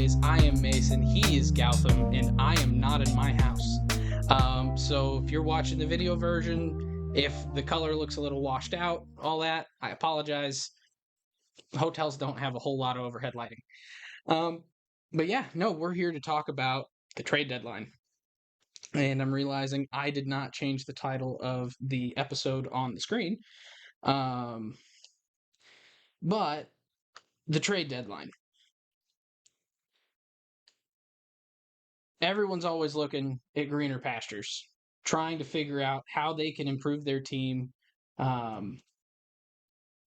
always, I am Mason, he is Gautham, and I am not in my house. So if you're watching the video version, if the color looks a little washed out, all that, I apologize. Hotels don't have a whole lot of overhead lighting. But yeah, no, we're here to talk about the trade deadline. And I'm realizing I did not change the title of the episode on the screen. But the trade deadline. Everyone's always looking at greener pastures, trying to figure out how they can improve their team,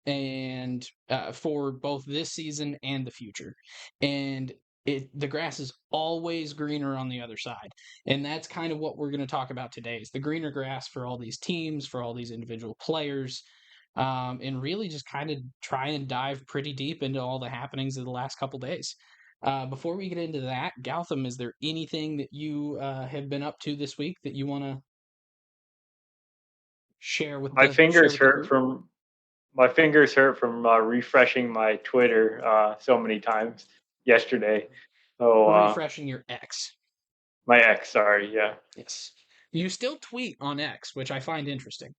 and for both this season and the future. And the grass is always greener on the other side, and that's kind of what we're going to talk about today: is the greener grass for all these teams, for all these individual players, and really just kind of try and dive pretty deep into all the happenings of the last couple days. Before we get into that, Gautham, is there anything that you have been up to this week that you want to share with My the share fingers with the hurt group? from refreshing my Twitter so many times yesterday. So Refreshing your X. my ex, sorry, yeah. Yes. You still tweet on X, which I find interesting.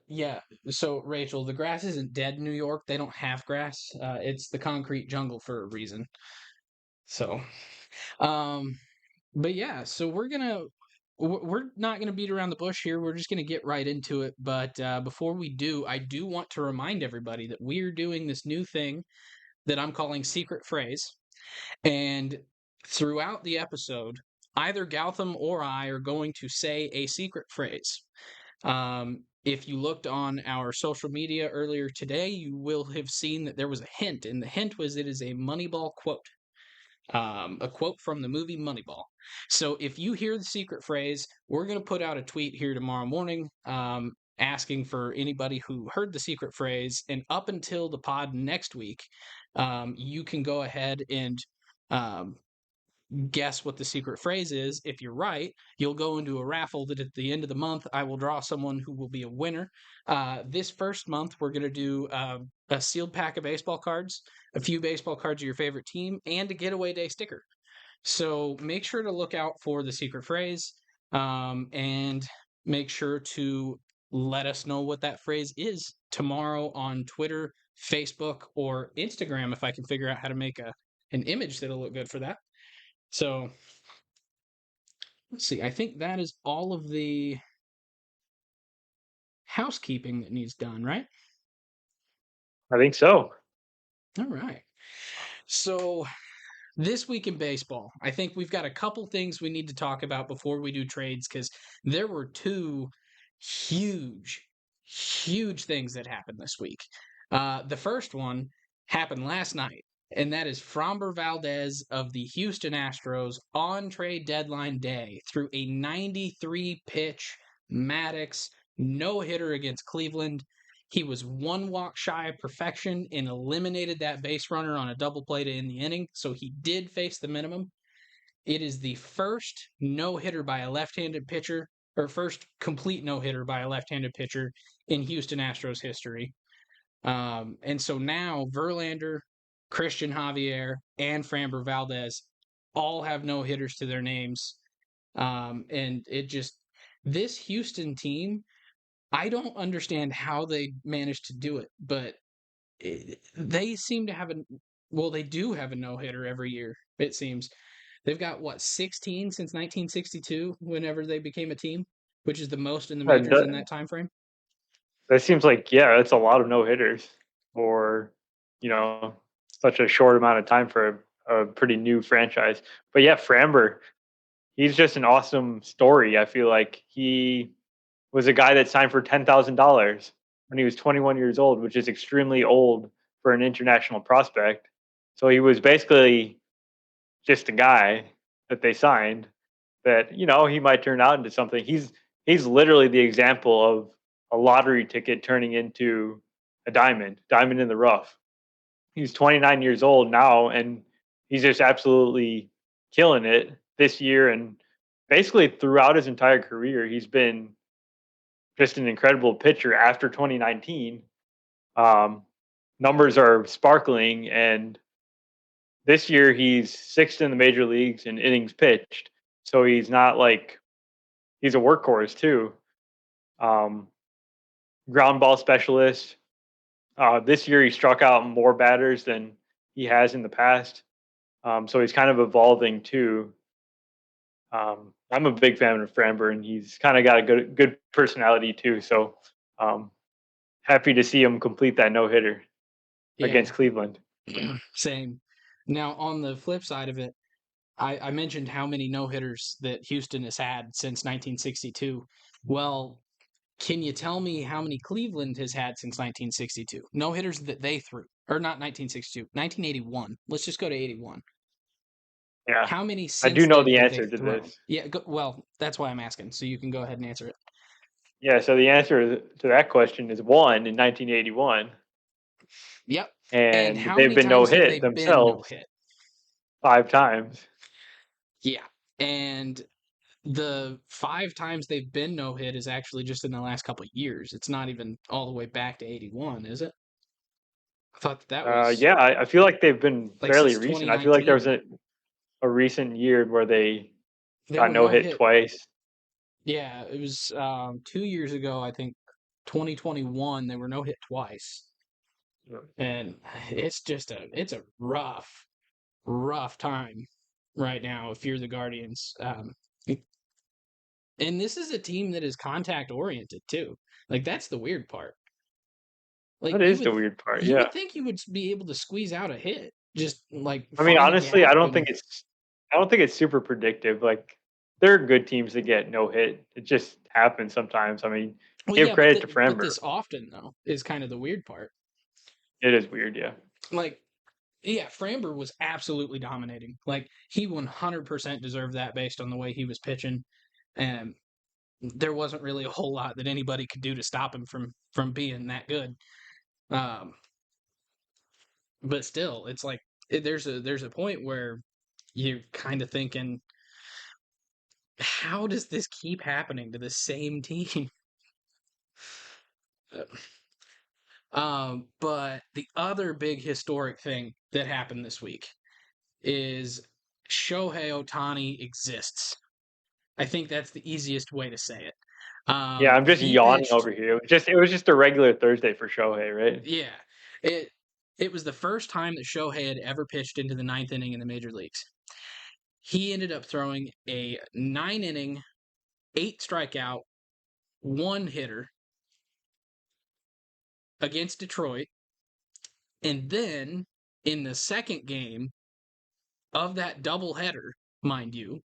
Yeah. So Rachel, the grass isn't dead in New York. They don't have grass. It's the concrete jungle for a reason. So, um, but yeah. So we're not gonna beat around the bush here. We're just gonna get right into it. But before we do, I do want to remind everybody that we're doing this new thing that I'm calling Secret Phrase. And throughout the episode, either Gautham or I are going to say a secret phrase. If you looked on our social media earlier today, you will have seen that there was a hint, and the hint was it is a Moneyball quote, a quote from the movie Moneyball. So if you hear the secret phrase, we're going to put out a tweet here tomorrow morning, asking for anybody who heard the secret phrase, and up until the pod next week, you can go ahead and um, guess what the secret phrase is. If you're right, you'll go into a raffle that at the end of the month, I will draw someone who will be a winner. This first month, we're going to do a sealed pack of baseball cards, a few baseball cards of your favorite team, and a getaway day sticker. So make sure to look out for the secret phrase, and make sure to let us know what that phrase is tomorrow on Twitter, Facebook, or Instagram if I can figure out how to make an image that'll look good for that. So let's see. I think that is all of the housekeeping that needs done, right? I think so. All right. So this week in baseball, I think we've got a couple things we need to talk about before we do trades, because there were two huge, huge things that happened this week. The first one happened last night, and that is Framber Valdez of the Houston Astros on trade deadline day threw a 93 pitch Maddox no hitter against Cleveland. He was one walk shy of perfection and eliminated that base runner on a double play to end the inning, so he did face the minimum. It is the first no hitter by a left handed pitcher, or first complete no hitter by a left handed pitcher in Houston Astros history. And so now Verlander, Christian Javier, and Framber Valdez all have no hitters to their names. And it just, this Houston team, I don't understand how they managed to do it, but they seem to have they do have a no hitter every year, it seems. They've got what, 16 since 1962, whenever they became a team, which is the most in the And majors in that time frame. that seems like, yeah, that's a lot of no hitters for, you know, such a short amount of time for a pretty new franchise. But yeah, Framber, he's just an awesome story. I feel like he was a guy that signed for $10,000 when he was 21 years old, which is extremely old for an international prospect. So he was basically just a guy that they signed that, he might turn out into something. He's literally the example of a lottery ticket turning into a diamond in the rough. He's 29 years old now, and he's just absolutely killing it this year, and basically throughout his entire career. He's been just an incredible pitcher after 2019. Um, numbers are sparkling. And this year he's sixth in the major leagues in innings pitched. So he's not like he's a workhorse too. Um, Ground ball specialist. This year he struck out more batters than he has in the past. So he's kind of evolving too. I'm a big fan of Framber, and he's kind of got a good personality too. So um, happy to see him complete that no hitter Yeah, against Cleveland. same. Now, on the flip side of it, I mentioned how many no hitters that Houston has had since 1962. Well, can you tell me how many Cleveland has had since 1962? No hitters that they threw, or not 1962, 1981. Let's just go to 81. Yeah, How many I do since know then the have they answer to thrown? this. Yeah, well, that's why I'm asking. So you can go ahead and answer it. Yeah, so the answer to that question is one in 1981, Yep. And and how they've many been no times have they hit been no themselves hit? 5 times. Yeah. And the 5 times they've been no hit is actually just in the last couple of years. It's not even all the way back to 81, is it? I thought that was Yeah, I feel like they've been like fairly since recent. I feel like there was 2019. a recent year where they They got were no no hit hit. twice. Yeah, it was 2 years ago, I think 2021, they were no hit twice. And it's a rough time right now if you're the Guardians. And this is a team that is contact oriented too. Like that's the weird part. Like That is the weird part. you Yeah. would think you would be able to squeeze out a hit, just like I mean, find a honestly, gap and I don't think it's super predictive. Like there are good teams that get no hit. It just happens sometimes. I mean, well, give yeah, but credit to but Framber. this often though is kind of the weird part. It is weird, yeah. Like yeah, Framber was absolutely dominating. Like he 100% deserved that based on the way he was pitching, and there wasn't really a whole lot that anybody could do to stop him from being that good. Um, but still, it's like there's a point where you're kind of thinking, how does this keep happening to the same team? But the other big historic thing that happened this week is Shohei Otani exists. I think that's the easiest way to say it. Yeah, I'm just He yawning pitched. over here. It was just a regular Thursday for Shohei, right? Yeah, it it was the first time that Shohei had ever pitched into the ninth inning in the major leagues. He ended up throwing a 9 inning, 8 strikeout, one hitter against Detroit, and then in the second game of that doubleheader, mind you,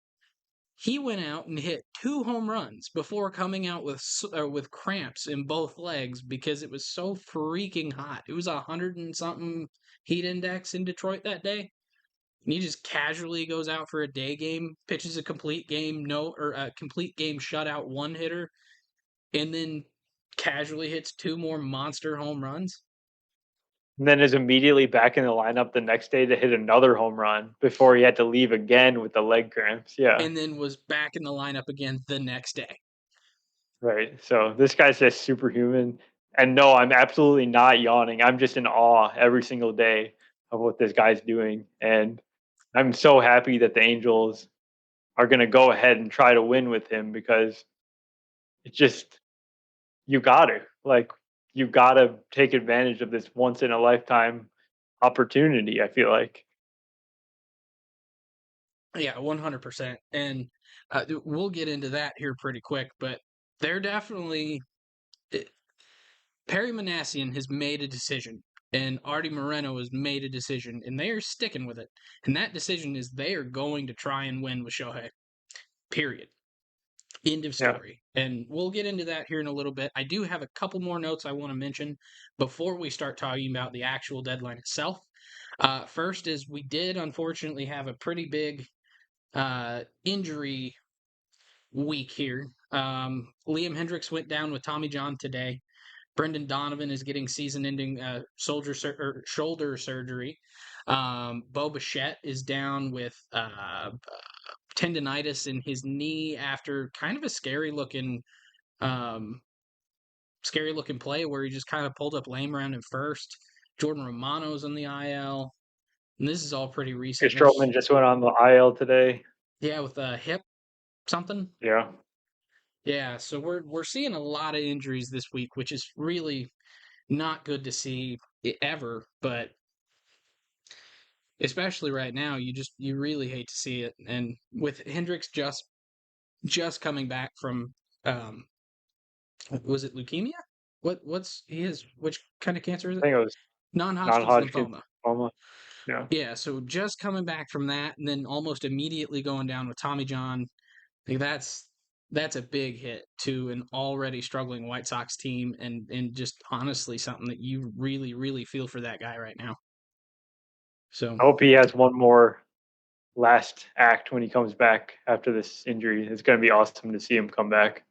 he went out and hit 2 home runs before coming out with cramps in both legs because it was so freaking hot. It was 100 and something heat index in Detroit that day. And he just casually goes out for a day game, pitches a complete game no or a complete game shutout one hitter, and then casually hits 2 more monster home runs, And then is immediately back in the lineup the next day to hit another home run before he had to leave again with the leg cramps. Yeah. and then was back in the lineup again the next day. Right. So this guy's just superhuman. And no, I'm absolutely not yawning. I'm just in awe every single day of what this guy's doing. And I'm so happy that the Angels are going to go ahead and try to win with him because it just, you got to. Like, you got to take advantage of this once in a lifetime opportunity, I feel like. Yeah, 100%. And we'll get into that here pretty quick, but they're definitely. Perry Manassian has made a decision, and Artie Moreno has made a decision, and they are sticking with it. And that decision is they are going to try and win with Shohei. Period. End of Yeah. story. And we'll get into that here in a little bit. I do have a couple more notes I want to mention before we start talking about the actual deadline itself. First is we did unfortunately have a pretty big injury week here. Liam Hendricks went down with Tommy John today. Brendan Donovan is getting season-ending shoulder surgery. Bo Bichette is down with tendonitis in his knee after kind of a um, scary looking play where he just kind of pulled up lame around him first. Jordan Romano's on the IL. And this is all pretty recent. Strowman There's just went on the IL today. yeah, with a hip something. Yeah. Yeah, so we're seeing a lot of injuries this week, which is really not good to see ever, but especially right now, you really hate to see it. And with Hendricks just coming back from um was it leukemia? What's his which kind of cancer is I it? think it was Non-Hodgkin's non-Hodgkin's lymphoma. lymphoma. Yeah. Yeah, so just coming back from that and then almost immediately going down with Tommy John. Like that's a big hit to an already struggling White Sox team and just honestly something that you really, really feel for that guy right now. So I hope he has one more last act when he comes back after this injury. It's going to be awesome to see him come back.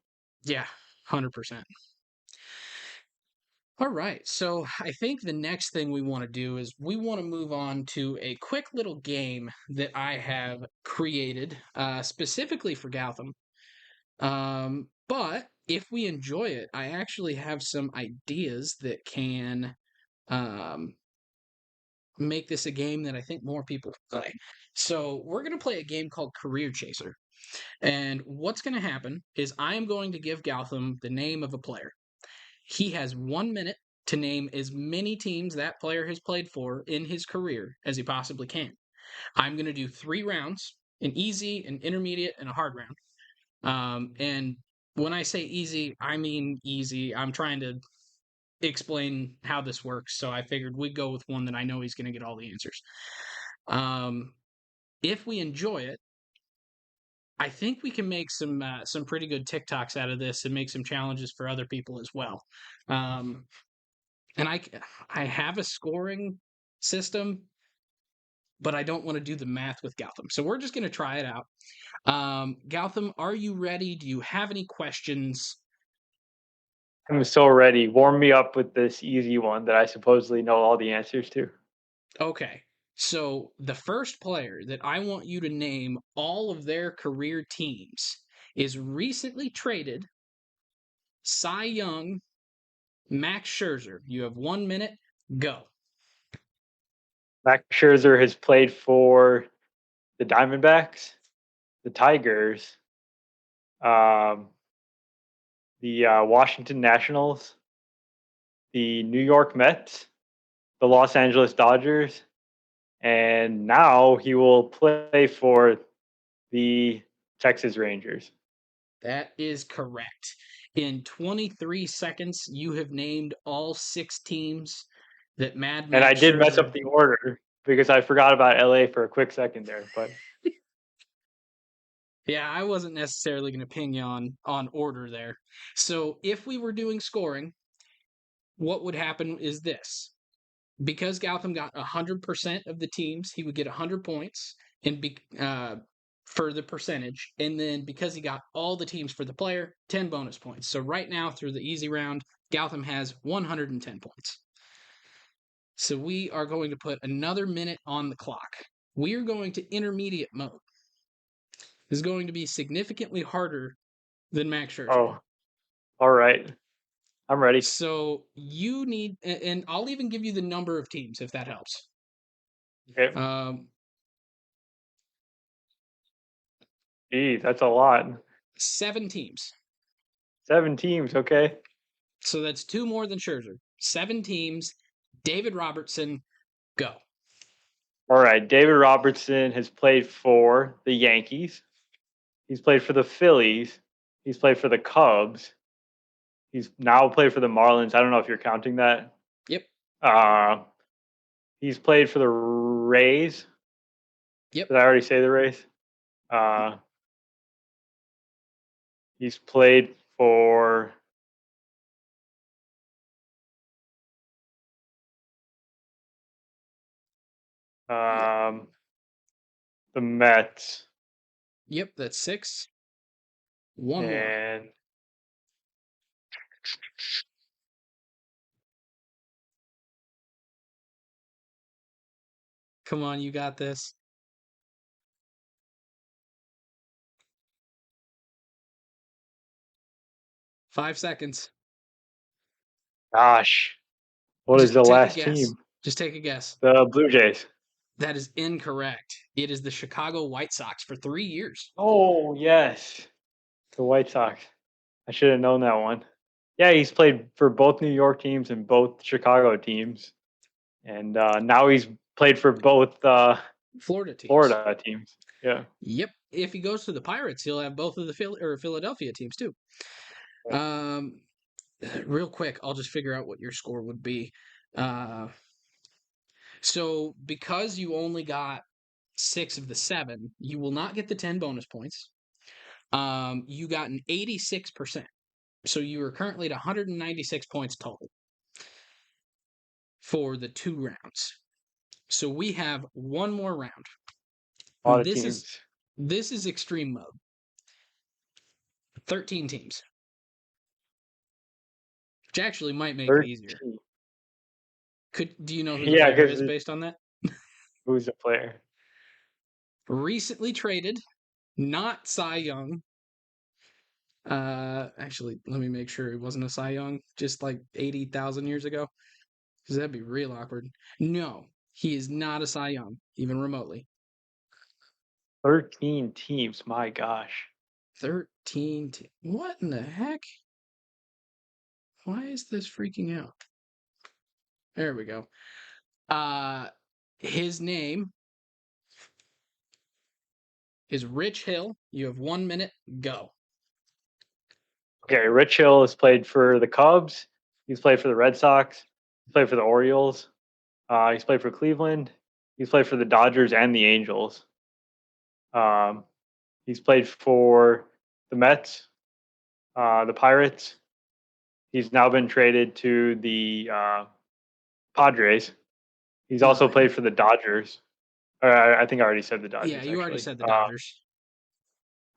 yeah, 100%. All right. So I think the next thing we want to do is we want to move on to a quick little game that I have created specifically for Gotham. But if we enjoy it, I actually have some ideas that can um, make this a game that I think more people play. So we're going to play a game called Career Chaser. And what's going to happen is I am going to give Gotham the name of a player. He has 1 minute to name as many teams that player has played for in his career as he possibly can. I'm going to do 3 rounds, an easy, an intermediate, and a hard round. And when I say easy, I mean easy. I'm trying to explain how this works, so I figured we'd go with one that I know he's going to get all the answers. Um, if we enjoy it, I think we can make some pretty good TikToks out of this and make some challenges for other people as well. Um, and I have a scoring system, but I don't want to do the math with Gotham. So we're just going to try it out. Gotham, are you ready? Do you have any questions? I'm so ready. Warm me up with this easy one that I supposedly know all the answers to. Okay. So the first player that I want you to name all of their career teams is recently traded Cy Young, Max Scherzer. You have 1 minute. Go. Max Scherzer has played for the Diamondbacks, the Tigers, um, the Washington Nationals, the New York Mets, the Los Angeles Dodgers, and now he will play for the Texas Rangers. That is correct. In 23 seconds, you have named all 6 teams that Mad And I Max did mess up Scherzer. the order because I forgot about LA for a quick second there, but Yeah, I wasn't necessarily going to ping you on order there. So if we were doing scoring, what would happen is this: because Gotham got 100% of the teams, he would get 100 points and for the percentage. And then because he got all the teams for the player, 10 bonus points. So right now, through the easy round, Gotham has 110 points. So we are going to put another minute on the clock. We are going to intermediate mode. This is going to be significantly harder than Max Scherzer. oh, all right. I'm ready. So you need, and I'll even give you the number of teams if that helps. Okay. Um, Geez, that's a lot. 7 teams. 7 teams. Okay. So that's 2 more than Scherzer. 7 teams. David Robertson, go. All right. David Robertson has played for the Yankees. He's played for the Phillies. He's played for the Cubs. He's now played for the Marlins. I don't know if you're counting that. Yep. Uh, he's played for the Rays. Yep. Did I already say the Rays? Uh, he's played for Yeah. um, the Mets Yep. That's 6. One more. and Come on, you got this. 5 seconds. gosh, what is Just the take a last guess. team? Just take a guess. The Blue Jays. That is incorrect. It is the Chicago White Sox for 3 years. Oh, yes. The White Sox. I should have known that one. Yeah, he's played for both New York teams and both Chicago teams. And now he's played for both Florida teams. Florida teams. Yeah. Yep. If he goes to the Pirates, he'll have both of the Philadelphia teams too. Yeah. Um, real quick, I'll just figure out what your score would be. Uh, so because you only got 6 of the 7, you will not get the 10 bonus points. You got an 86%. So you are currently at 196 points total for the 2 rounds. So we have one more round. A lot of This is teams. this is extreme mode. 13 teams. Which actually might make it easier. 13. Do you know who the Yeah, player because is based on that? who's the player? Recently traded, not Cy Young. Actually, let me make sure it wasn't a Cy Young, just like 80,000 years ago, because that'd be real awkward. No, he is not a Cy Young, even remotely. 13 teams. My gosh. 13. What in the heck? Why is this freaking out? There we go. His name is Rich Hill. You have 1 minute. Go. Okay, Rich Hill has played for the Cubs. He's played for the Red Sox. He's played for the Orioles. He's played for Cleveland. He's played for the Dodgers and the Angels. Um, he's played for the Mets, the Pirates. He's now been traded to the Padres. He's also 9. played for the Dodgers. I think I already said the Yeah, Dodgers, you already actually. said the Dodgers.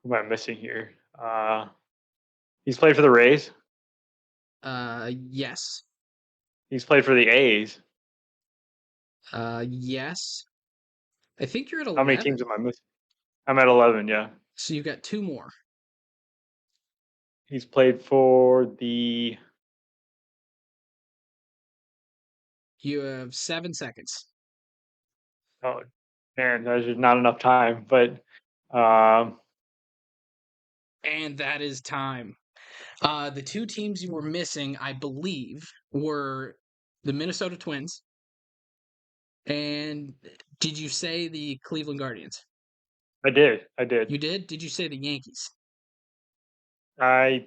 Who am I missing here? He's played for the Rays. Yes. He's played for the A's. Yes. I think you're at How many teams 11. am I missing? I'm at 11, yeah. So you've got 2 more. He's played for the You have 7 seconds. oh man, there's just not enough time. But um, And that is time. The 2 teams you were missing, I believe, were the Minnesota Twins. And did you say the Cleveland Guardians? I did. I did. You did? Did you say the Yankees? I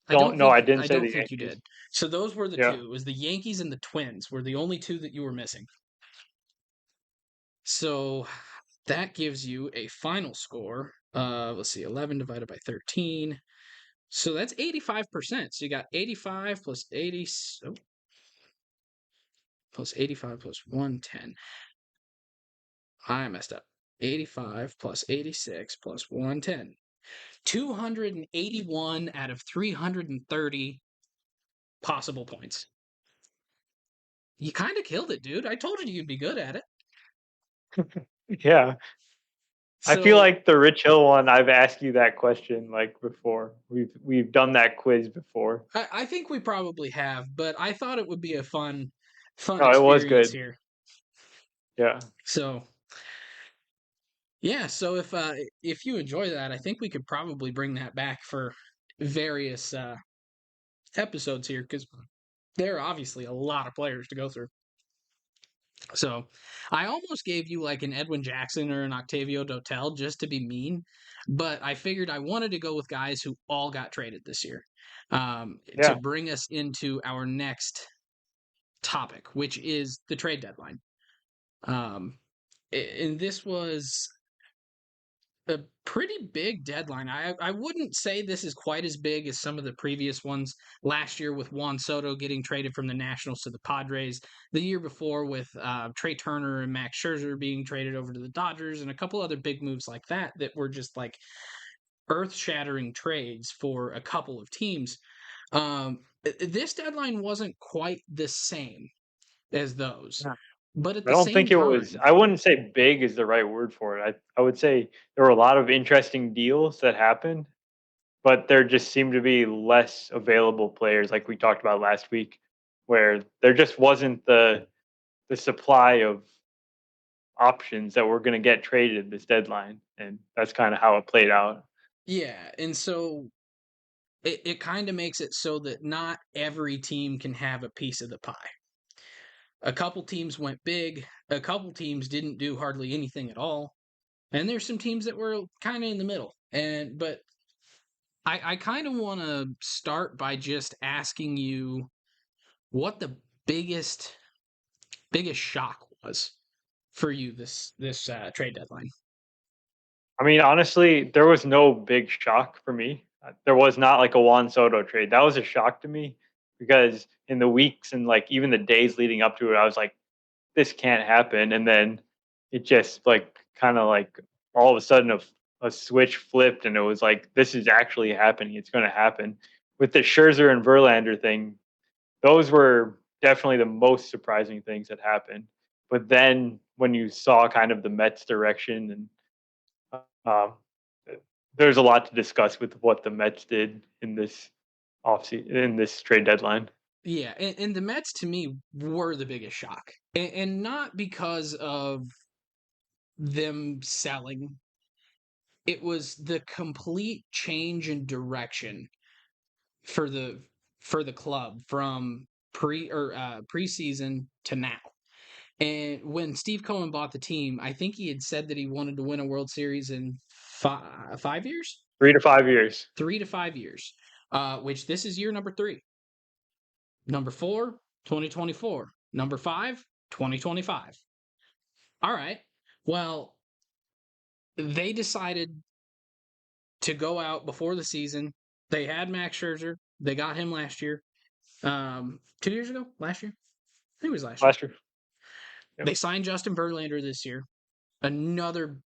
I don't don't know. I think didn't I say don't the think you Yankees. did. So those were the Yeah. 2. It was the Yankees and the Twins were the only 2 that you were missing. So that gives you a final score. Let's see, 11 divided by 13. So that's 85%. So you got 85 plus 80 plus 85 plus 110. I messed up. 85 plus 86 plus 110. 281 out of 330 possible points. You kind of killed it, dude. I told you you'd be good at it. Yeah. I feel So like the Rich Hill one. I've asked you that question like before. We've done that quiz before. I think we probably have, but I thought it would be a fun Oh, it was experience good. here. Yeah. So yeah, so if you enjoy that, I think we could probably bring that back for various episodes here because there are obviously a lot of players to go through. So I almost gave you like an Edwin Jackson or an Octavio Dotel just to be mean, but I figured I wanted to go with guys who all got traded this year to Yeah. bring us into our next topic, which is the trade deadline. And this was a pretty big deadline. I wouldn't say this is quite as big as some of the previous ones last year with Juan Soto getting traded from the Nationals to the Padres, the year before with Trey Turner and Max Scherzer being traded over to the Dodgers, and a couple other big moves like that that were just like earth-shattering trades for a couple of teams. This deadline wasn't quite the same as those. Yeah. But at I the don't same think it was. time, I wouldn't say big is the right word for it. I would say there were a lot of interesting deals that happened, but there just seemed to be less available players, like we talked about last week, where there just wasn't the the supply of options that were going to get traded this deadline, and that's kind of how it played out. Yeah, and so it kind of makes it so that not every team can have a piece of the pie. A couple teams went big, a couple teams didn't do hardly anything at all, and there's some teams that were kind of in the middle. And but I kind of want to start by just asking you what the biggest biggest shock was for you this trade deadline. I mean, honestly, there was no big shock for me. There was not like a Juan Soto trade. That was a shock to me because in the weeks and like even the days leading up to it, I was like, this can't happen. And then it just like kind of like all of a sudden a switch flipped and it was like, this is actually happening. It's going to happen. With the Scherzer and Verlander thing, those were definitely the most surprising things that happened. But then when you saw kind of the Mets direction and um, there's a lot to discuss with what the Mets did in this offseason, in this trade deadline. Yeah, and the Mets to me were the biggest shock, and not because of them selling. It was the complete change in direction for the club from preseason to now. And when Steve Cohen bought the team, I think he had said that he wanted to win a World Series in 5 years, 3 to 5 years. 3 to 5 years, which this is year number three. Number four, 2024. Number five, 2025. All right. Well, they decided to go out before the season. They had Max Scherzer. They got him last year. 2 years ago? Last year? I think it was last year. Last year. Yep. They signed Justin Verlander this year. Another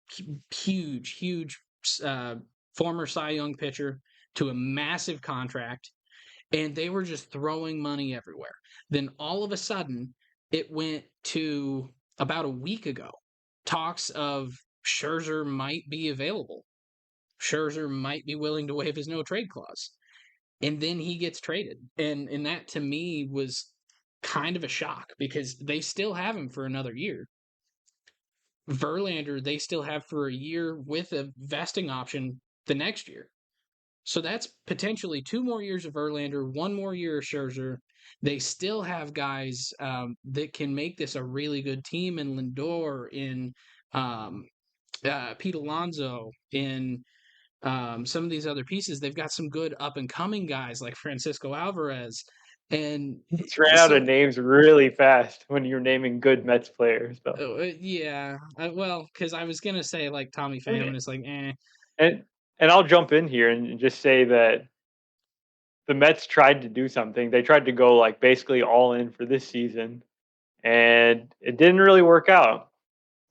huge, huge uh, former Cy Young pitcher to a massive contract. And they were just throwing money everywhere. Then all of a sudden, it went to about a week ago. Talks of Scherzer might be available. Scherzer might be willing to waive his no trade clause. And then he gets traded. And that to me was kind of a shock because they still have him for another year. Verlander, they still have for a year with a vesting option the next year. So that's potentially 2 more years of Verlander, 1 more year of Scherzer. They still have guys that can make this a really good team in Lindor, in um, Pete Alonso, in some of these other pieces. They've got some good up and coming guys like Francisco Alvarez. And Just ran out of so, names really fast when you're naming good Mets players, though. yeah, well, because I was going to say like Tommy Pham, And and it's like, eh. and, and I'll jump in here and just say that the Mets tried to do something. They tried to go like basically all in for this season, and it didn't really work out.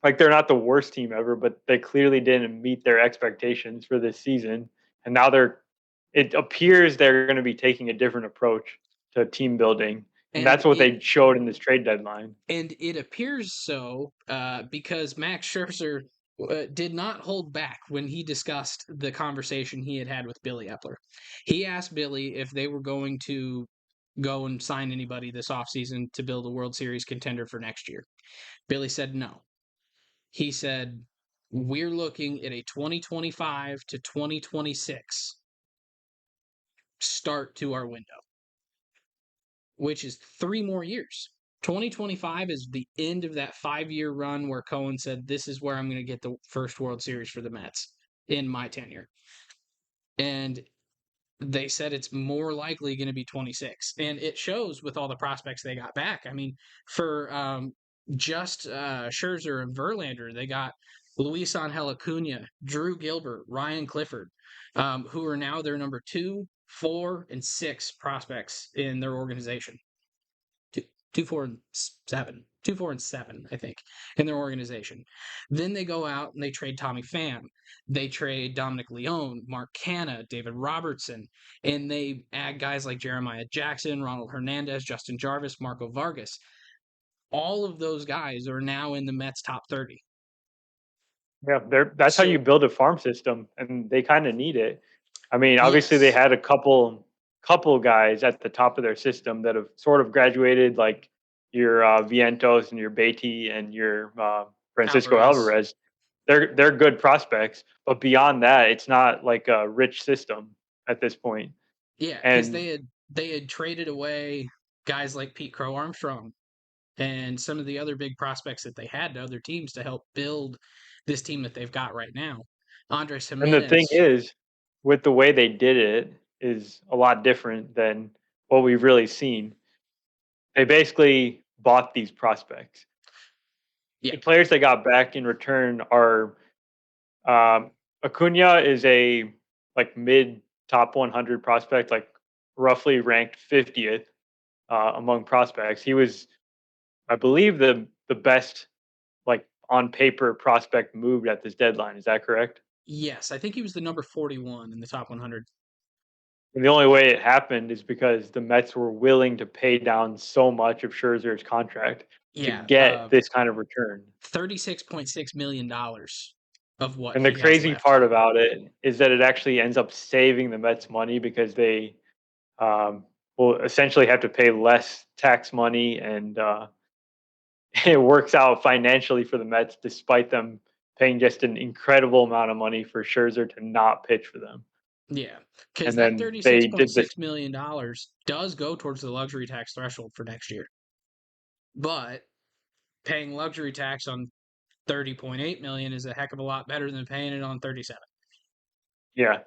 Like they're not the worst team ever, but they clearly didn't meet their expectations for this season. And now it appears they're going to be taking a different approach to team building. And And that's what it they showed in this trade deadline. And it appears so because Max Scherzer did not hold back when he discussed the conversation he had had with Billy Epler. He asked Billy if they were going to go and sign anybody this offseason to build a World Series contender for next year. Billy said no. He said, we're looking at a 2025 to 2026 start to our window, which is 3 more years. 2025 is the end of that 5 year run where Cohen said, this is where I'm going to get the first World Series for the Mets in my tenure. And they said it's more likely going to be 26. And it shows with all the prospects they got back. I mean, for just Scherzer and Verlander, they got Luis Angel Acuna, Drew Gilbert, Ryan Clifford, who are now their number 2, 4, and 6 prospects in their organization. Two, 4, and 7. 2, 4, and 7, I think, in their organization. Then they go out and they trade Tommy Pham. They trade Dominic Leone, Mark Canha, David Robertson, and they add guys like Jeremiah Jackson, Ronald Hernandez, Justin Jarvis, Marco Vargas. All of those guys are now in the Mets top 30. Yeah, that's how you So, build a farm system, and they kind of need it. I mean, obviously they yes. had a couple guys at the top of their system that have sort of graduated, like your Vientos and your Beatty and your Francisco Alvarez. Alvarez. They're good prospects, but beyond that, it's not like a rich system at this point. Yeah, because And they had traded away guys like Pete Crow Armstrong and some of the other big prospects that they had to other teams to help build this team that they've got right now. Andres and the thing Jimenez, is, with the way they did it, is a lot different than what we've really seen. They basically bought these prospects. yeah, The players they got back in return are Acuna is a like mid top 100 prospect, like roughly ranked 50th among prospects. He was, I believe, the best like on paper prospect moved at this deadline. Is that correct? yes, I think he was the number 41 in the top 100. And the only way it happened is because the Mets were willing to pay down so much of Scherzer's contract to Yeah, get this kind of return. $36.6 million of what And the he has crazy left. part about it is that it actually ends up saving the Mets money because they will essentially have to pay less tax money, and it works out financially for the Mets despite them paying just an incredible amount of money for Scherzer to not pitch for them. Yeah, because And that then they did this. $36.6 million does go towards the luxury tax threshold for next year. But paying luxury tax on 30.8 million is a heck of a lot better than paying it on 37. Yeah,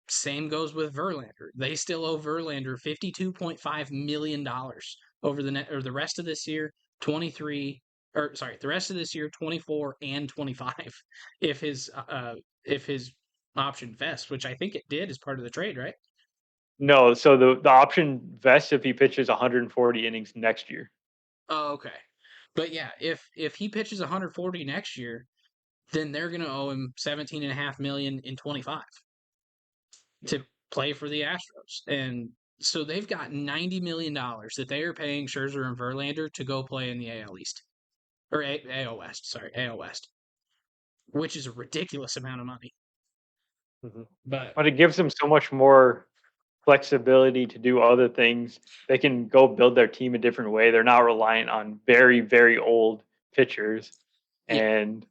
Same goes with Verlander. They still owe Verlander $52.5 million over the rest of this year, 23 or sorry, the rest of this year, 24 and 25 if his option vests, which I think it did as part of the trade, right? no. So the option vests if he pitches 140 innings next year. Oh, okay. But yeah, if he pitches 140 next year, then they're going to owe him 17.5 million in 25 to play for the Astros. And so they've got $90 million that they are paying Scherzer and Verlander to go play in the AL East or AL West. Sorry, AL West, which is a ridiculous amount of money. Mhm. But But it gives them so much more flexibility to do other things. They can go build their team a different way. They're not reliant on very, very old pitchers. yeah, And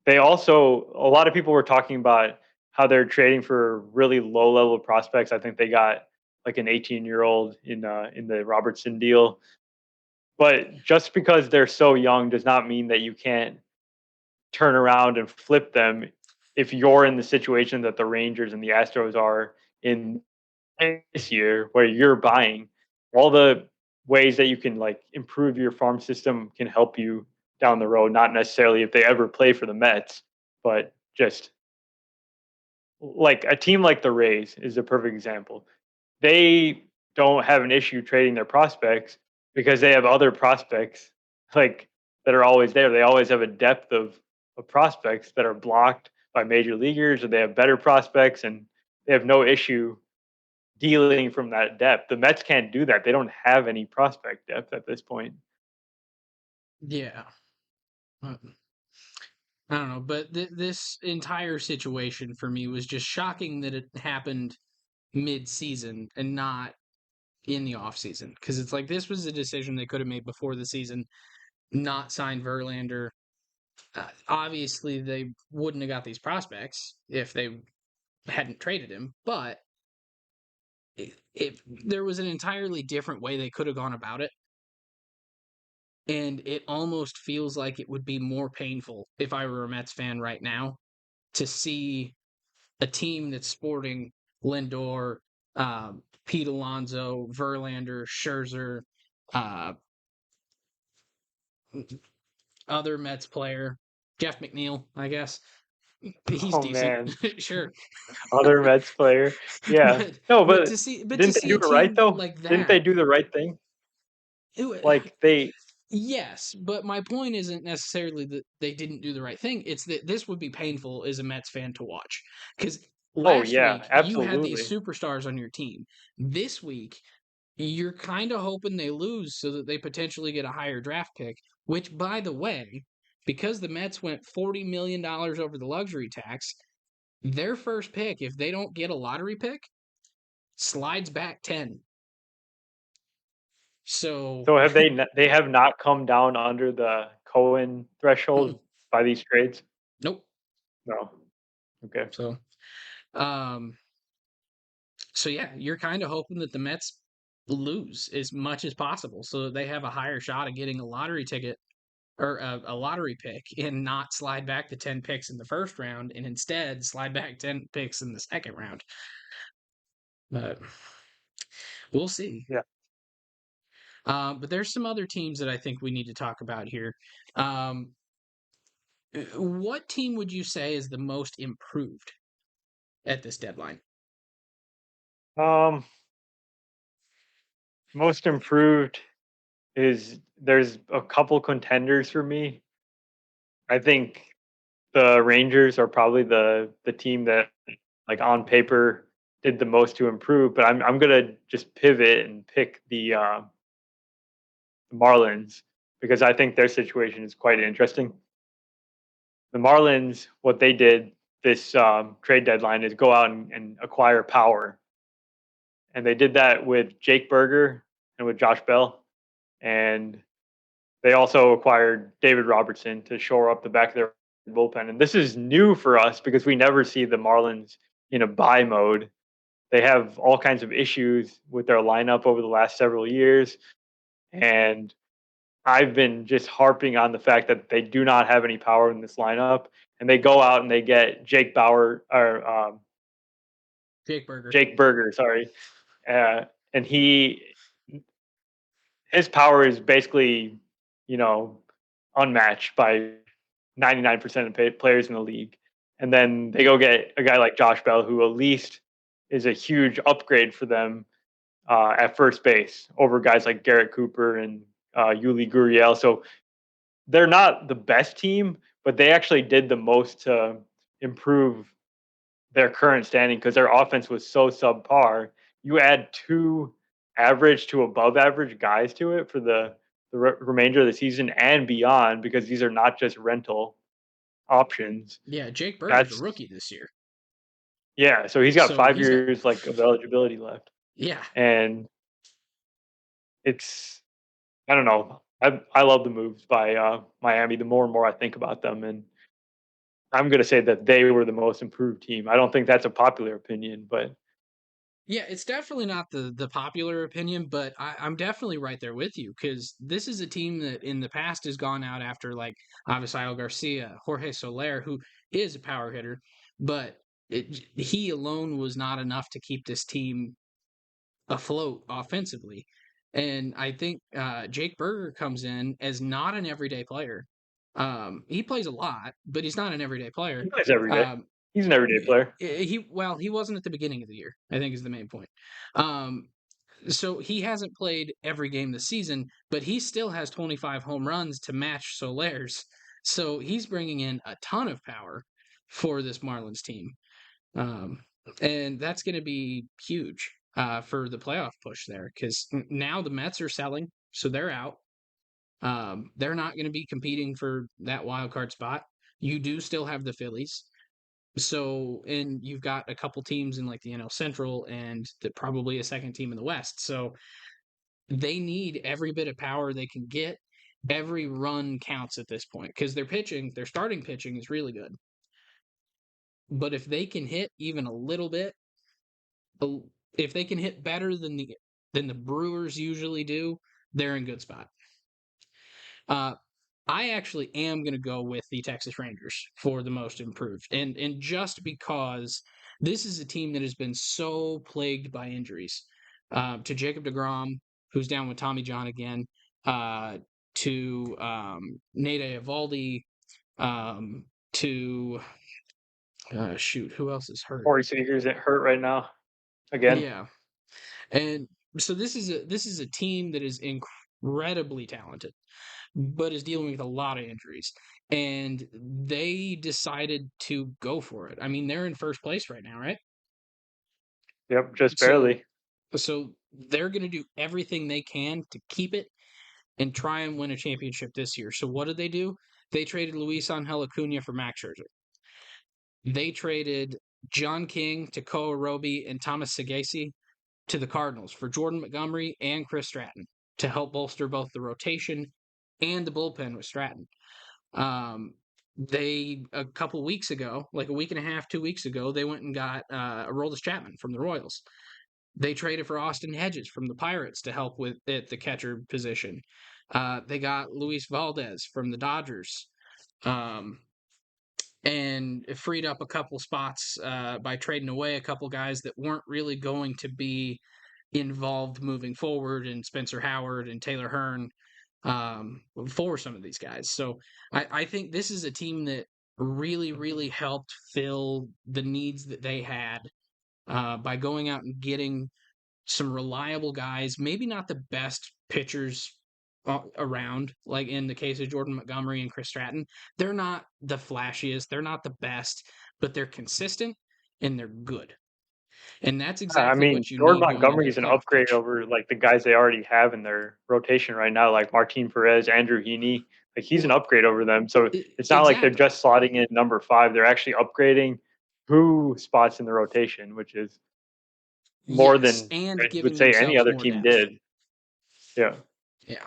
they also, a lot of people were talking about how they're trading for really low level prospects. I think they got like an 18-year-old in the Robertson deal. But just because they're so young does not mean that you can't turn around and flip them if you're in the situation that the Rangers and the Astros are in this year, where you're buying. All the ways that you can like improve your farm system can help you down the road, not necessarily if they ever play for the Mets, but just like a team like the Rays is a perfect example. They don't have an issue trading their prospects because they have other prospects like that are always there. They always have a depth of prospects that are blocked by major leaguers, or they have better prospects and they have no issue dealing from that depth. The Mets can't do that. They don't have any prospect depth at this point. yeah. Uh, I don't know, but this entire situation for me was just shocking that it happened mid-season and not in the off season because it's like this was a decision they could have made before the season, not sign Verlander. Obviously, they wouldn't have got these prospects if they hadn't traded him, but if there was an entirely different way they could have gone about it, and it almost feels like it would be more painful if I were a Mets fan right now to see a team that's sporting Lindor, Pete Alonso, Verlander, Scherzer, uh, other Mets player, Jeff McNeil, I guess. He's Oh decent, man, sure. other Mets player. Yeah. but No, but but to didn't they see do a it right team though? like Didn't they that, do the right thing? it, Like they yes, but my point isn't necessarily that they didn't do the right thing. It's that this would be painful as a Mets fan to watch because Oh last yeah, week you had these absolutely. superstars on your team. This week you're kind of hoping they lose so that they potentially get a higher draft pick. Which, by the way, because the Mets went $40 million over the luxury tax, their first pick, if they don't get a lottery pick, slides back 10. So, So have they have not come down under the Cohen threshold mm-mm, by these trades? nope. No. Okay. So, um, so yeah, you're kind of hoping that the Mets lose as much as possible so that they have a higher shot of getting a lottery ticket or a lottery pick and not slide back to 10 picks in the first round and instead slide back 10 picks in the second round. But we'll see. Yeah. But there's some other teams that I think we need to talk about here. Um, what team would you say is the most improved at this deadline? Um, Most improved is there's a couple contenders for me. I think the Rangers are probably the team that, like, on paper did the most to improve, but I'm gonna just pivot and pick the Marlins because I think their situation is quite interesting. The Marlins, what they did this trade deadline is go out and acquire power, and they did that with Jake Berger and with Josh Bell, and they also acquired David Robertson to shore up the back of their bullpen. And this is new for us because we never see the Marlins in a buy mode. They have all kinds of issues with their lineup over the last several years, and I've been just harping on the fact that they do not have any power in this lineup, and they go out and they get Jake Berger. Jake Berger, sorry, and his power is basically, you know, unmatched by 99% of players in the league. And then they go get a guy like Josh Bell, who at least is a huge upgrade for them at first base over guys like Garrett Cooper and Yuli Gurriel. So they're not the best team, but they actually did the most to improve their current standing because their offense was so subpar. You add two average to above average guys to it for the remainder of the season and beyond, because these are not just rental options. Yeah, Jake Berger's a That's rookie this year. Yeah. So he's got So 5 years like of eligibility left, yeah. and it's I don't know. I love the moves by Miami. The more and more I think about them, and I'm going to say that they were the most improved team. I don't think that's a popular opinion, but Yeah, it's definitely not the popular opinion, but I'm definitely right there with you because this is a team that in the past has gone out after like Avisail Garcia, Jorge Soler, who is a power hitter, but he alone was not enough to keep this team afloat offensively. And I think Jake Berger comes in as not an everyday player. He plays a lot, but he's not an everyday player. he plays every day. Um, He's an everyday player. he wasn't at the beginning of the year, I think is the main point. Um, so he hasn't played every game this season, but he still has 25 home runs to match Soler's. So he's bringing in a ton of power for this Marlins team. Um, and that's going to be huge for the playoff push there because now the Mets are selling, so they're out. They're not going to be competing for that wild card spot. You do still have the Phillies. So, and you've got a couple teams in like the NL Central and probably a second team in the West. So they need every bit of power they can get. Every run counts at this point because their starting pitching is really good. But if they can hit even a little bit, if they can hit better than the Brewers usually do, they're in good spot. Uh, I actually am going to go with the Texas Rangers for the most improved, and just because this is a team that has been so plagued by injuries, to Jacob Degrom, who's down with Tommy John again, to Nate Eovaldi, to shoot, who else is hurt? Corey Seager's hurt right now again. Yeah, and so this is a team that is incredibly talented, but is dealing with a lot of injuries. And they decided to go for it. I mean, they're in first place right now, right? Yep, just So barely. so they're going to do everything they can to keep it and try and win a championship this year. So what did they do? They traded Luis Angel Acuna for Max Scherzer. They traded John King to Koa Roby and Thomas Sagasi to the Cardinals for Jordan Montgomery and Chris Stratton. to help bolster both the rotation and the bullpen with Stratton. Um, they a couple weeks ago, like a week and a half, 2 weeks ago, they went and got Aroldis Chapman from the Royals. They traded for Austin Hedges from the Pirates to help with at the catcher position. They got Luis Valdez from the Dodgers. Um, and it freed up a couple spots by trading away a couple guys that weren't really going to be involved moving forward, and Spencer Howard and Taylor Hearn for some of these guys. So I think this is a team that really, really helped fill the needs that they had by going out and getting some reliable guys, maybe not the best pitchers around, like in the case of Jordan Montgomery and Chris Stratton. They're not the flashiest, they're not the best, but they're consistent and they're good. And that's I exactly mean, what you Jordan need going into Montgomery the is an playoff upgrade push. over like the guys they already have in their rotation right now, like Martin Perez, Andrew Heaney. Like he's an Well, upgrade over them. So it's not like they're exactly. just slotting in number five. They're actually upgrading who spots in the rotation, which is more Yes, than and I would giving say any themselves other more team depth. did. Yeah. Yeah.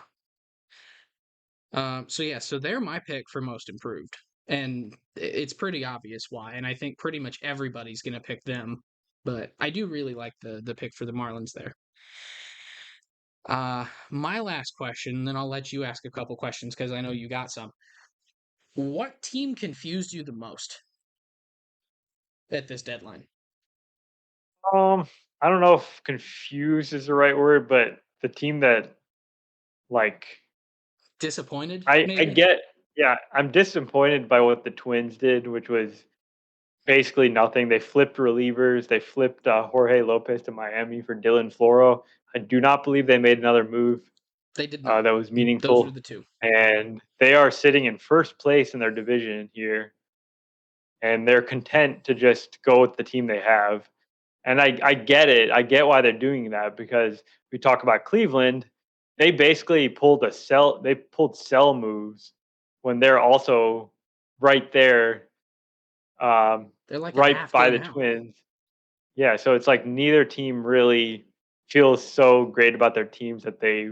So yeah, so they're my pick for most improved, and it's pretty obvious why. And I think pretty much everybody's going to pick them. But I do really like the pick for the Marlins there. My last question, then I'll let you ask a couple questions because I know you got some. What team confused you the most at this deadline? Um, I don't know if confused is the right word, but the team that like Disappointed, I maybe? get yeah, I'm disappointed by what the Twins did, which was basically nothing. They flipped relievers. They flipped Jorge Lopez to Miami for Dylan Floro. I do not believe they made another move They did not. that was Those are meaningful, the two. and they are sitting in first place in their division here, and they're content to just go with the team they have. And I get it. I get why they're doing that because we talk about Cleveland. They basically pulled a sell. They pulled sell moves when they're also right there, um, They're like a right half by game the out. Twins. Yeah, so it's like neither team really feels so great about their teams that they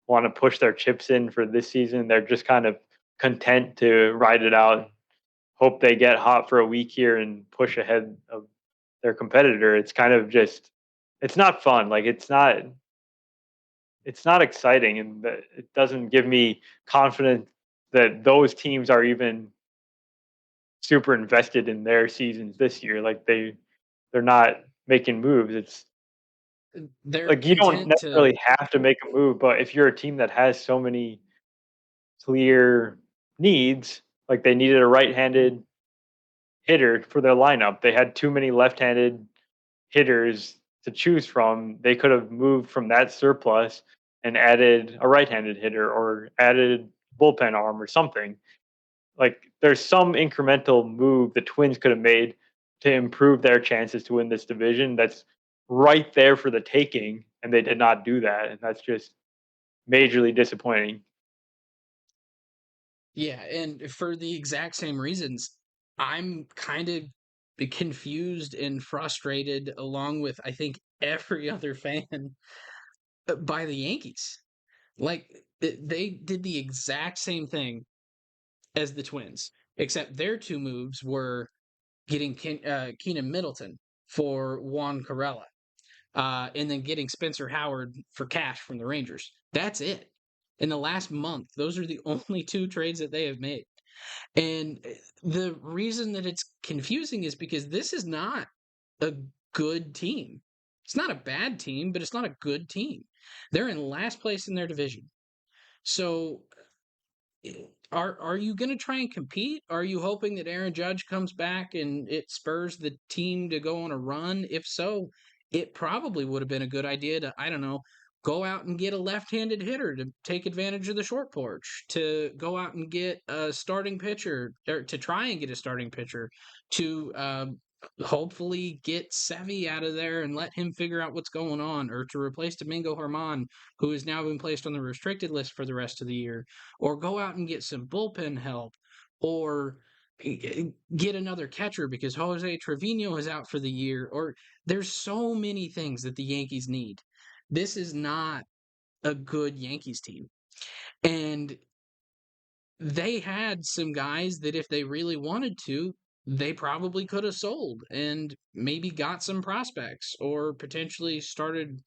want to push their chips in for this season. They're just kind of content to ride it out, hope they get hot for a week here and push ahead of their competitor. It's kind of just it's not fun. Like it's not exciting and it doesn't give me confidence that those teams are even super invested in their seasons this year. Like they're not making moves. It's They're like you don't content to. necessarily have to make a move, but if you're a team that has so many clear needs, like they needed a right-handed hitter for their lineup, they had too many left-handed hitters to choose from. They could have moved from that surplus and added a right-handed hitter or added bullpen arm or something. Like there's some incremental move the Twins could have made to improve their chances to win this division. That's right there for the taking, and they did not do that, and that's just majorly disappointing. Yeah, and for the exact same reasons, I'm kind of confused and frustrated, along with I think every other fan, by the Yankees. Like they did the exact same thing as the Twins, except their two moves were getting Keenan Middleton for Juan Corella, and then getting Spencer Howard for cash from the Rangers. That's it. In the last month, those are the only two trades that they have made. And the reason that it's confusing is because this is not a good team. It's not a bad team, but it's not a good team. They're in last place in their division. So are you going to try and compete? Are you hoping that Aaron Judge comes back and it spurs the team to go on a run? If so, it probably would have been a good idea to, I don't know, go out and get a left-handed hitter to take advantage of the short porch, to go out and get a starting pitcher, or to try and get a starting pitcher, to hopefully get Sevy out of there and let him figure out what's going on, or to replace Domingo Herman, who has now been placed on the restricted list for the rest of the year, or go out and get some bullpen help, or get another catcher because Jose Trevino is out for the year, or there's so many things that the Yankees need. This is not a good Yankees team. And they had some guys that if they really wanted to, they probably could have sold and maybe got some prospects or potentially started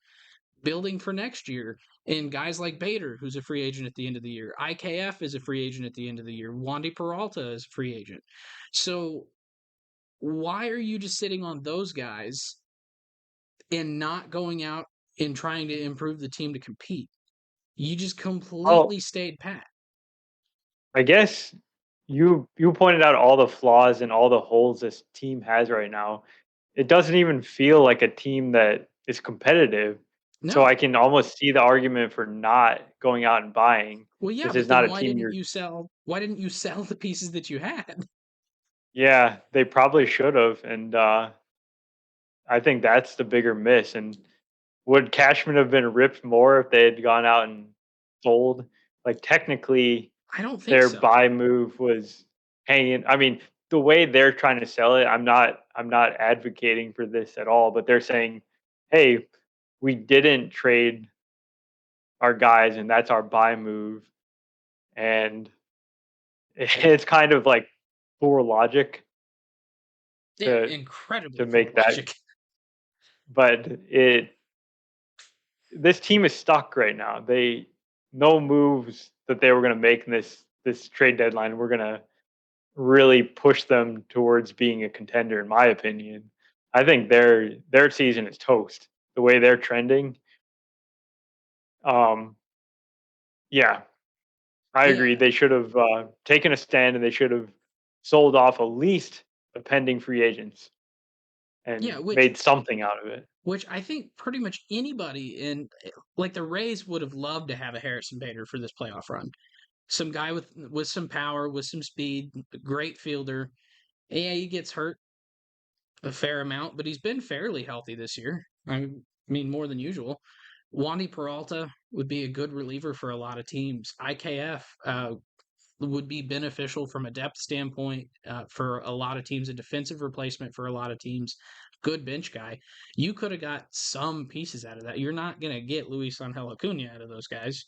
building for next year. And guys like Bader, who's a free agent at the end of the year, IKF is a free agent at the end of the year, Wandy Peralta is a free agent. So why are you just sitting on those guys and not going out and trying to improve the team to compete? You just Oh, completely stayed pat. I guess you pointed out all the flaws and all the holes this team has right now. It doesn't even feel like a team that is competitive. So No. I can almost see the argument for not going out and buying. Well, yeah, This is but not then a team you're. why didn't you sell the pieces that you had? Yeah, they probably should have, and I think that's the bigger miss. And would Cashman have been ripped more if they had gone out and sold? Like technically, I don't think their so. buy move was hanging. I mean, the way they're trying to sell it, I'm not advocating for this at all, but they're saying, "Hey, we didn't trade our guys and that's our buy move." And it's kind of like poor logic Yeah, to incredibly to poor make that, logic. but it this team is stuck right now. They no moves that they were going to make in this trade deadline were going to really push them towards being a contender, in my opinion. I think their season is toast. The way they're trending, um, yeah, I agree. Yeah, They should have taken a stand and they should have sold off at least the pending free agents yeah, and which made something out of it. which I think pretty much anybody in like the Rays would have loved to have a Harrison Bader for this playoff run. Some guy with some power, with some speed, great fielder. Yeah, he gets hurt a fair amount, but he's been fairly healthy this year. I mean, more than usual. Wandy Peralta would be a good reliever for a lot of teams. IKF would be beneficial from a depth standpoint for a lot of teams, a defensive replacement for a lot of teams. Good bench guy. You could have got some pieces out of that. You're not going to get Luis Angel Acuna out of those guys.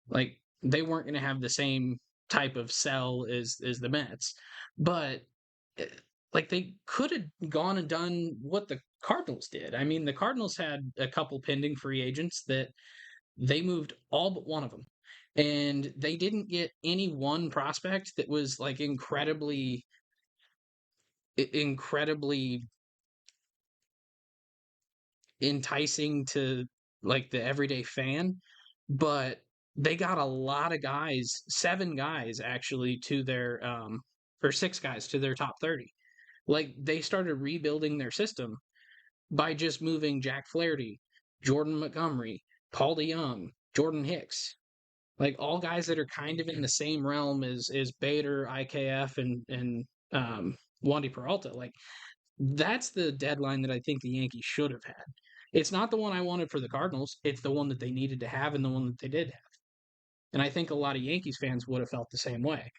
Like they weren't going to have the same type of sell as the Mets, but eh, like they could have gone and done what the Cardinals did. I mean, the Cardinals had a couple pending free agents that they moved all but one of them. And they didn't get any one prospect that was like incredibly enticing to like the everyday fan, but they got a lot of guys, seven guys actually to their or six guys to their top 30. Like they started rebuilding their system by just moving Jack Flaherty, Jordan Montgomery, Paul DeYoung, Jordan Hicks. Like all guys that are kind of in the same realm as Bader, IKF, and Wandy Peralta. Like that's the deadline that I think the Yankees should have had. It's not the one I wanted for the Cardinals. It's the one that they needed to have and the one that they did have. And I think a lot of Yankees fans would have felt the same way.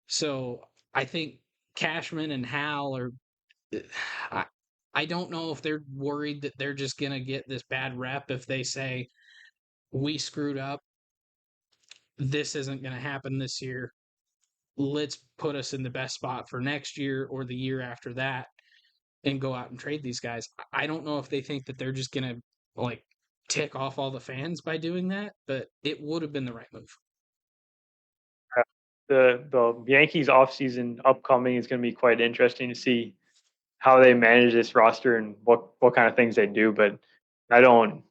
So I think Cashman and Hal are. I, I don't know if they're worried that they're just going to get this bad rep if they say, we screwed up. This isn't going to happen this year. Let's put us in the best spot for next year or the year after that and go out and trade these guys. I don't know if they think that they're just gonna like tick off all the fans by doing that, but it would have been the right move. The Yankees offseason upcoming is going to be quite interesting to see how they manage this roster and what kind of things they do. But I don't.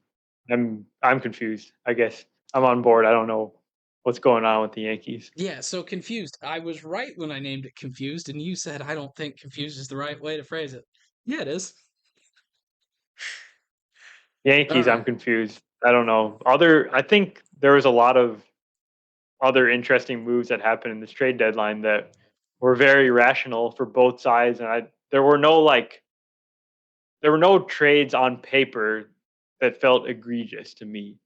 I'm confused. I guess I'm on board. I don't know what's going on with the Yankees. Yeah, so confused. I was right when I named it confused, and you said I don't think confused is the right way to phrase it. Yeah, it is. All Yankees, I'm right. confused. I don't know. I think there was a lot of other interesting moves that happened in this trade deadline that were very rational for both sides, and there were no trades on paper that felt egregious to me.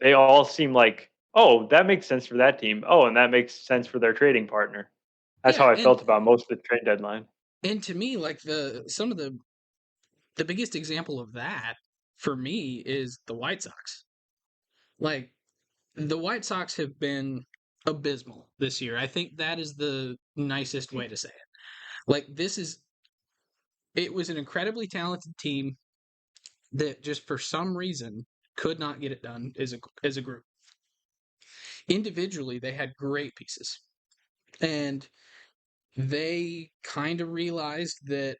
They all seem like, oh, that makes sense for that team. Oh, and that makes sense for their trading partner. That's Yeah, how I felt about most of the trade deadline. and to me, like some of the biggest example of that for me is the White Sox. Like the White Sox have been abysmal this year. I think that is the nicest way to say it. Like it was an incredibly talented team that just for some reason could not get it done as a group. Individually, they had great pieces, and they kind of realized that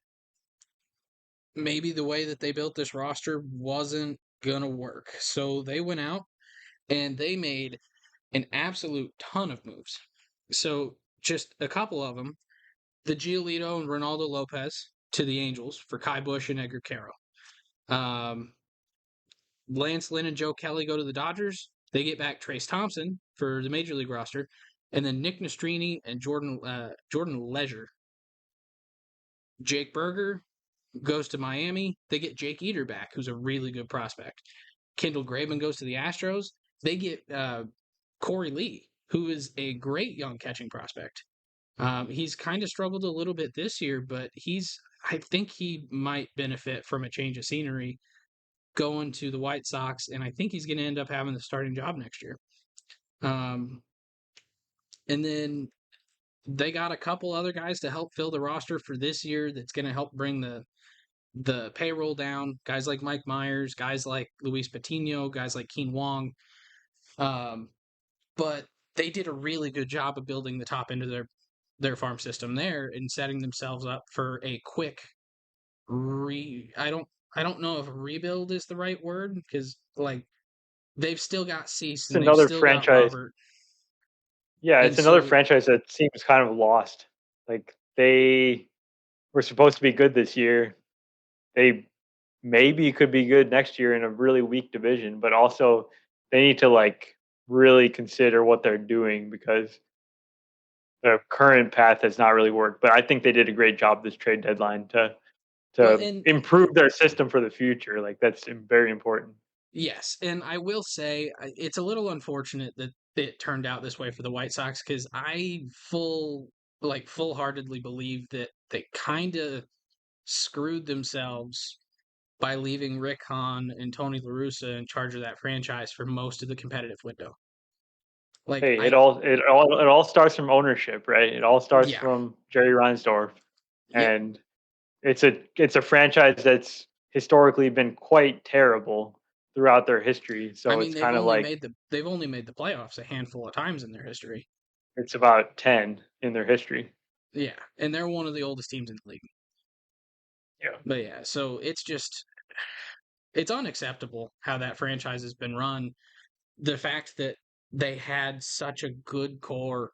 maybe the way that they built this roster wasn't gonna work. So they went out and they made an absolute ton of moves. So just a couple of them: the Giolito and Ronaldo Lopez to the Angels for Kai Bush and Edgar Carroll. Um, Lance Lynn and Joe Kelly go to the Dodgers. They get back Trace Thompson for the major league roster, and then Nick Nastrini and Jordan Leisure. Jake Berger goes to Miami. They get Jake Eater back, who's a really good prospect. Kendall Graveman goes to the Astros. They get Corey Lee, who is a great young catching prospect. He's kind of struggled a little bit this year, but I think he might benefit from a change of scenery going to the White Sox, and I think he's going to end up having the starting job next year. Um, and then they got a couple other guys to help fill the roster for this year that's going to help bring the payroll down. Guys like Mike Myers, guys like Luis Patino, guys like Keen Wong. Um, but they did a really good job of building the top end of their farm system there and setting themselves up for a quick I don't know if rebuild is the right word, because like they've still got Cease It's and they've another still got franchise. Robert. Yeah, And it's another so franchise that seems kind of lost. Like they were supposed to be good this year. They maybe could be good next year in a really weak division, but also they need to like really consider what they're doing because the current path has not really worked. But I think they did a great job this trade deadline well to and improve their system for the future. Like that's very important. yes, and I will say it's a little unfortunate that it turned out this way for the White Sox, because I full heartedly believe that they kind of screwed themselves by leaving Rick Hahn and Tony La Russa in charge of that franchise for most of the competitive window. Like Hey, it all starts from ownership, right? It all starts yeah, from Jerry Reinsdorf, yep. and it's a franchise that's historically been quite terrible throughout their history. I So mean, it's kind of like they've only made the playoffs a handful of times in their history. it's about 10 in their history. Yeah, and they're one of the oldest teams in the league. Yeah. But yeah, so it's unacceptable how that franchise has been run. The fact that they had such a good core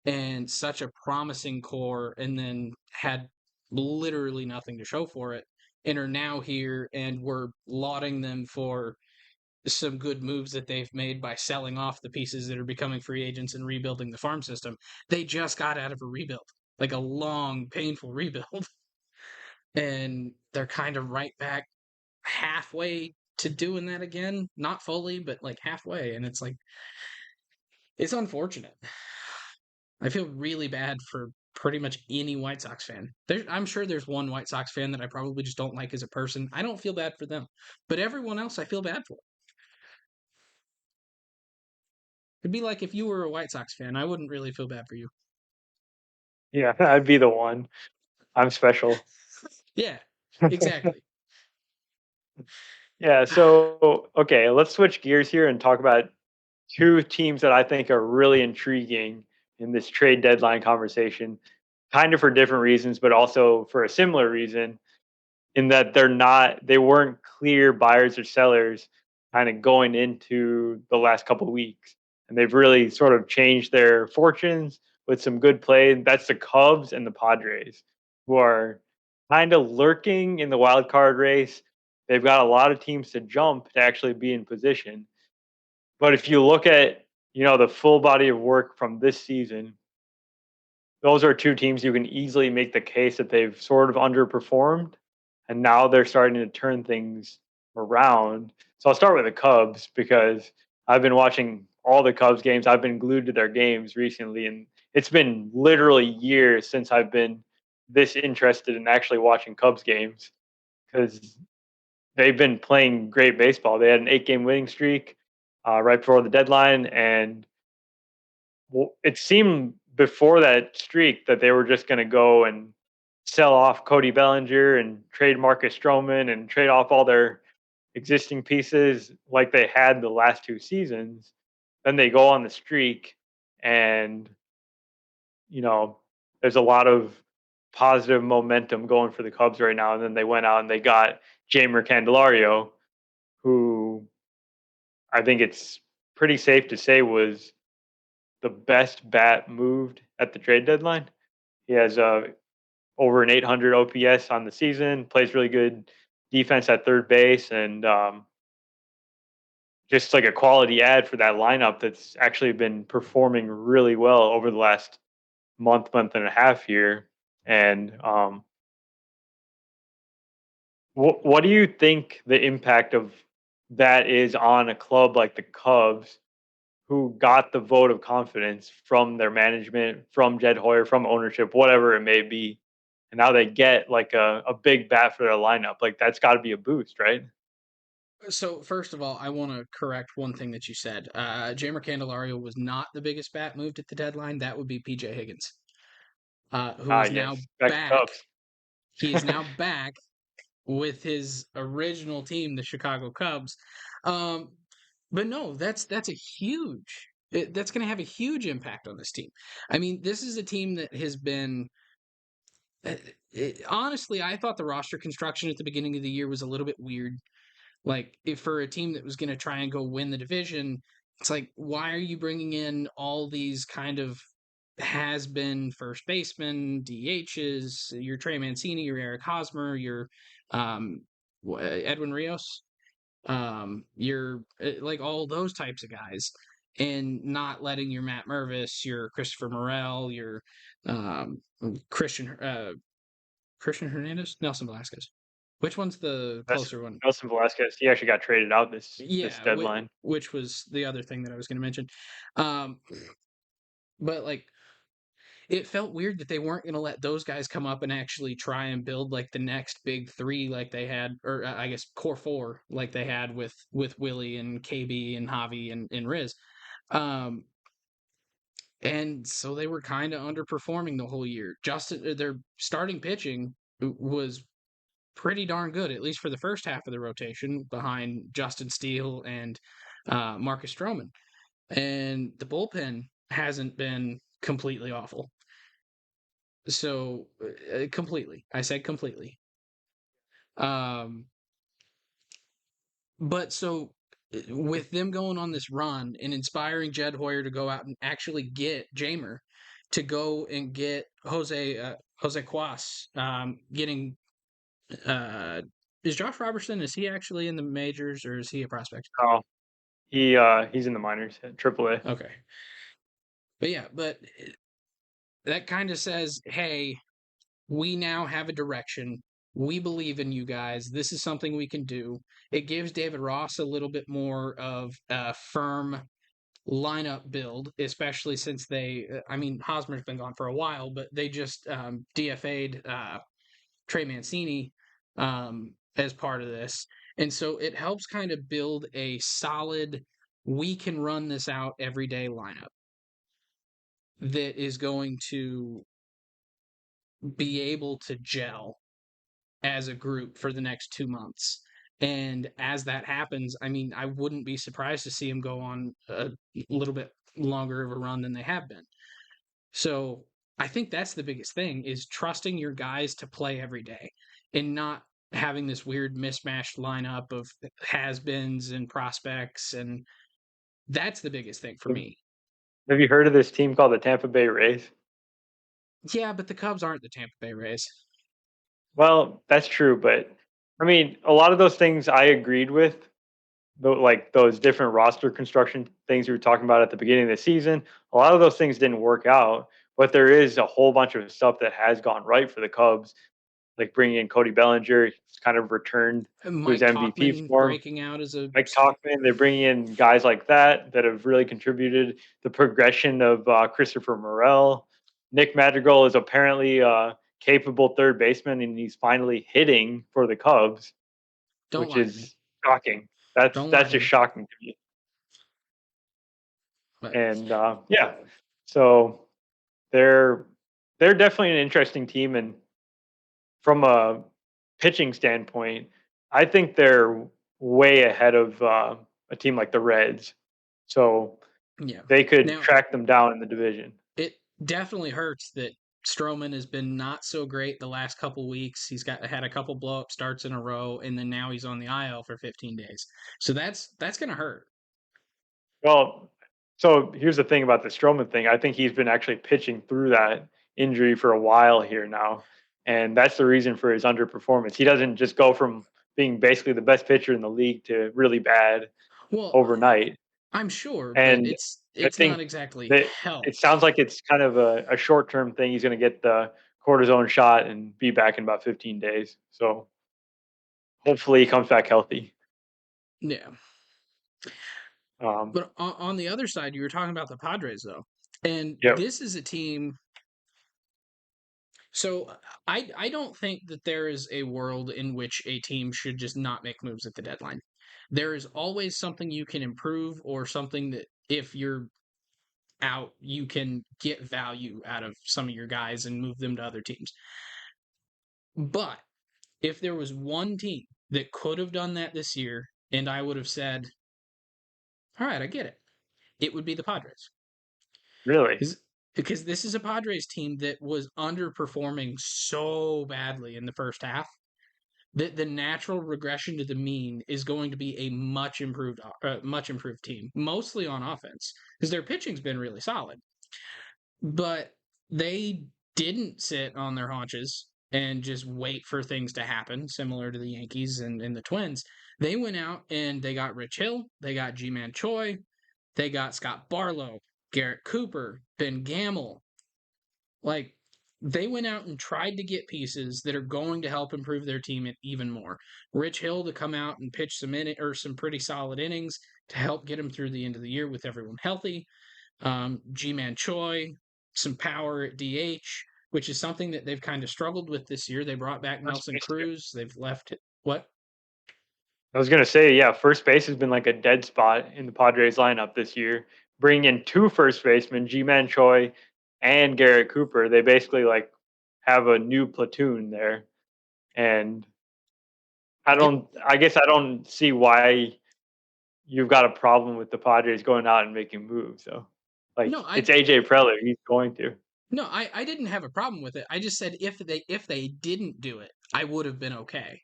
and such a promising core and then had literally nothing to show for it, and are now here, and we're lauding them for some good moves that they've made by selling off the pieces that are becoming free agents and rebuilding the farm system. They just got out of a rebuild, like a long, painful rebuild, and they're kind of right back halfway to doing that again. Not fully, but like halfway. And it's like, it's unfortunate. I feel really bad for pretty much any White Sox fan. I'm sure there's one White Sox fan that I probably just don't like as a person. I don't feel bad for them, but everyone else I feel bad for. It'd be like if you were a White Sox fan, I wouldn't really feel bad for you. Yeah, I'd be the one. I'm special. Yeah, exactly. Yeah, so okay, let's switch gears here and talk about two teams that I think are really intriguing in this trade deadline conversation, kind of for different reasons, but also for a similar reason in that they weren't clear buyers or sellers kind of going into the last couple of weeks. And they've really sort of changed their fortunes with some good play. That's the Cubs and the Padres, who are kind of lurking in the wild card race. They've got a lot of teams to jump to actually be in position. But if you look at, the full body of work from this season, those are two teams you can easily make the case that they've sort of underperformed, and now they're starting to turn things around. So I'll start with the Cubs because I've been watching all the Cubs games. I've been glued to their games recently, and it's been literally years since I've been this interested in actually watching Cubs games because they've been playing great baseball. They had an 8-game winning streak. right before the deadline, and it seemed before that streak that they were just going to go and sell off Cody Bellinger and trade Marcus Stroman and trade off all their existing pieces like they had the last 2 seasons. Then they go on the streak, and you know, there's a lot of positive momentum going for the Cubs right now. And then they went out and they got Jamer Candelario, who I think it's pretty safe to say was the best bat moved at the trade deadline. He has over an 800 OPS on the season, plays really good defense at third base, and just like a quality ad for that lineup that's actually been performing really well over the last month and a half here. And what do you think the impact of that is on a club like the Cubs, who got the vote of confidence from their management, from Jed Hoyer, from ownership, whatever it may be, and now they get like a big bat for their lineup? Like that's got to be a boost, right? So first of all, I want to correct one thing that you said. Jamer Candelario was not the biggest bat moved at the deadline. That would be PJ Higgins, who Ah, is now yes, back to back. Cubs. He is now back with his original team, the Chicago Cubs. Um, but no, that's a huge. That's going to have a huge impact on this team. I mean, this is a team that has been. uh, Honestly, I thought the roster construction at the beginning of the year was a little bit weird. Like, if for a team that was going to try and go win the division, it's like, why are you bringing in all these kind of has been first basemen, DHs, your Trey Mancini, your Eric Hosmer, your um, Edwin Rios, your like all those types of guys, and not letting your Matt Mervis, your Christopher Morel, your um, Christian Christian Hernandez, Nelson Velasquez. Which one's the That's closer one? Nelson Velasquez. He actually got traded out this Yeah, deadline. which was the other thing that I was going to mention. Um, but like, it felt weird that they weren't going to let those guys come up and actually try and build like the next big three, like they had, or I guess core four, like they had with Willie and KB and Javi and Riz. Um, and so they were kind of underperforming the whole year. Justin, their starting pitching was pretty darn good, at least for the first half of the rotation, behind Justin Steele and Marcus Stroman. And the bullpen hasn't been completely awful. So completely, I said completely. Um, but so with them going on this run and inspiring Jed Hoyer to go out and actually get Jamer, to go and get Jose Quas, getting uh, is Josh Robertson, is he actually in the majors or is he a prospect? Oh, he's in the minors at AAA. Okay. But yeah, but that kind of says, hey, we now have a direction. We believe in you guys. This is something we can do. It gives David Ross a little bit more of a firm lineup build, especially since I mean, Hosmer's been gone for a while, but they just DFA'd Trey Mancini as part of this. And so it helps kind of build a solid, we can run this out everyday lineup that is going to be able to gel as a group for the next 2 months. And as that happens, I mean, I wouldn't be surprised to see them go on a little bit longer of a run than they have been. So I think that's the biggest thing is trusting your guys to play every day and not having this weird mismatched lineup of has-beens and prospects. And that's the biggest thing for me. Have you heard of this team called the Tampa Bay Rays? Yeah, but the Cubs aren't the Tampa Bay Rays. Well, that's true, but I mean, a lot of those things I agreed with. Like those different roster construction things we were talking about at the beginning of the season, a lot of those things didn't work out. But there is a whole bunch of stuff that has gone right for the Cubs, like bringing in Cody Bellinger. He's kind of returned to his Mike MVP Talkman form. breaking out as a Mike Talkman, they're bringing in guys like that have really contributed. The progression of Christopher Morel. Nick Madrigal is apparently a capable third baseman, and he's finally hitting for the Cubs, don't which lie to me. is shocking. That's Don't lie that's to just me. shocking to me. But and yeah, so they're they're definitely an interesting team, and from a pitching standpoint, I think they're way ahead of a team like the Reds. So yeah. they could Now track them down in the division. it definitely hurts that Stroman has been not so great the last couple weeks. He's got had a couple blow up starts in a row, and then now he's on the IL for 15 days. So that's gonna hurt. Well, so here's the thing about the Stroman thing. I think he's been actually pitching through that injury for a while here now, and that's the reason for his underperformance. He doesn't just go from being basically the best pitcher in the league to really bad Well, overnight. I'm sure, but And I it's not think exactly that it sounds helped. like it's kind of a short term thing. He's going to get the cortisone shot and be back in about 15 days. So hopefully he comes back healthy. Yeah. Um, But on the other side, you were talking about the Padres though. And yep. this is a team. So I don't think that there is a world in which a team should just not make moves at the deadline. There is always something you can improve or something that if you're out, you can get value out of some of your guys and move them to other teams. But if there was one team that could have done that this year, and I would have said, all right, I get it, it would be the Padres. Really? Because this is a Padres team that was underperforming so badly in the first half that the natural regression to the mean is going to be a much improved team, mostly on offense, because their pitching's been really solid. But they didn't sit on their haunches and just wait for things to happen, similar to the Yankees and the Twins. They went out and they got Rich Hill, they got G-Man Choi, they got Scott Barlow, Garrett Cooper, Ben Gamel. Like, they went out and tried to get pieces that are going to help improve their team even more. Rich Hill to come out and pitch some pretty solid innings to help get him through the end of the year with everyone healthy. G-Man Choi, some power at DH, which is something that they've kind of struggled with this year. They brought back First Nelson base too. Cruz. They've left it. What? I was going to say, yeah, first base has been like a dead spot in the Padres lineup this year. Bring in two first basemen, G-Man Choi and Garrett Cooper. They basically like have a new platoon there. And Yep. I guess I don't see why you've got a problem with the Padres going out and making moves. So, like, No, it's AJ Preller. He's going to. I didn't have a problem with it. I just said if they didn't do it, I would have been okay.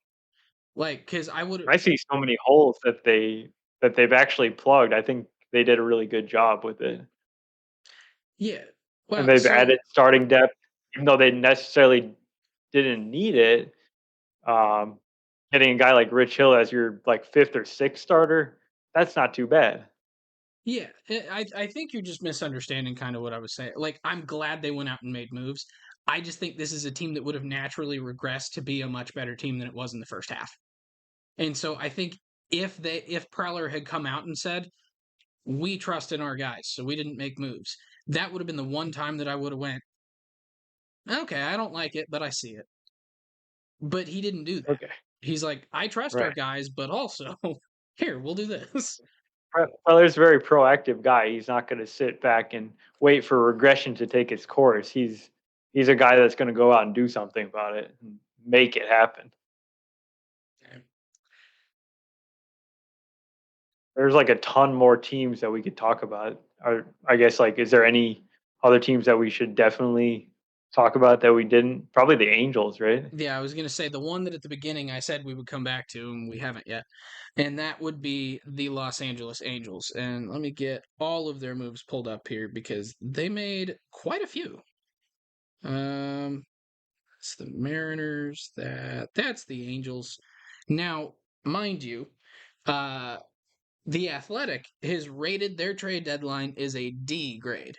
Like, because I would have. I see so many holes that they've actually plugged. I think they did a really good job with it, Yeah. and Well, they've so added starting depth, even though they necessarily didn't need it. Um, Getting a guy like Rich Hill as your like fifth or sixth starter, that's not too bad. yeah, I think you're just misunderstanding kind of what I was saying. Like, I'm glad they went out and made moves. I just think this is a team that would have naturally regressed to be a much better team than it was in the first half. And so I think if Preller had come out and said, "We trust in our guys, so we didn't make moves," that would have been the one time that I would have went, "Okay, I don't like it, but I see it." But he didn't do that. Okay, He's like, "I trust our right. guys, but also here, we'll do this." Preller's a very proactive guy. He's not going to sit back and wait for regression to take its course. He's a guy that's going to go out and do something about it and make it happen. There's like a ton more teams that we could talk about. Or I guess like, is there any other teams that we should definitely talk about that we didn't? Probably the Angels, right? Yeah, I was gonna say the one that at the beginning I said we would come back to, and we haven't yet, and that would be the Los Angeles Angels. And let me get all of their moves pulled up here because they made quite a few. It's the Mariners. That's the Angels. Now, mind you, uh, the Athletic has rated their trade deadline is a D grade,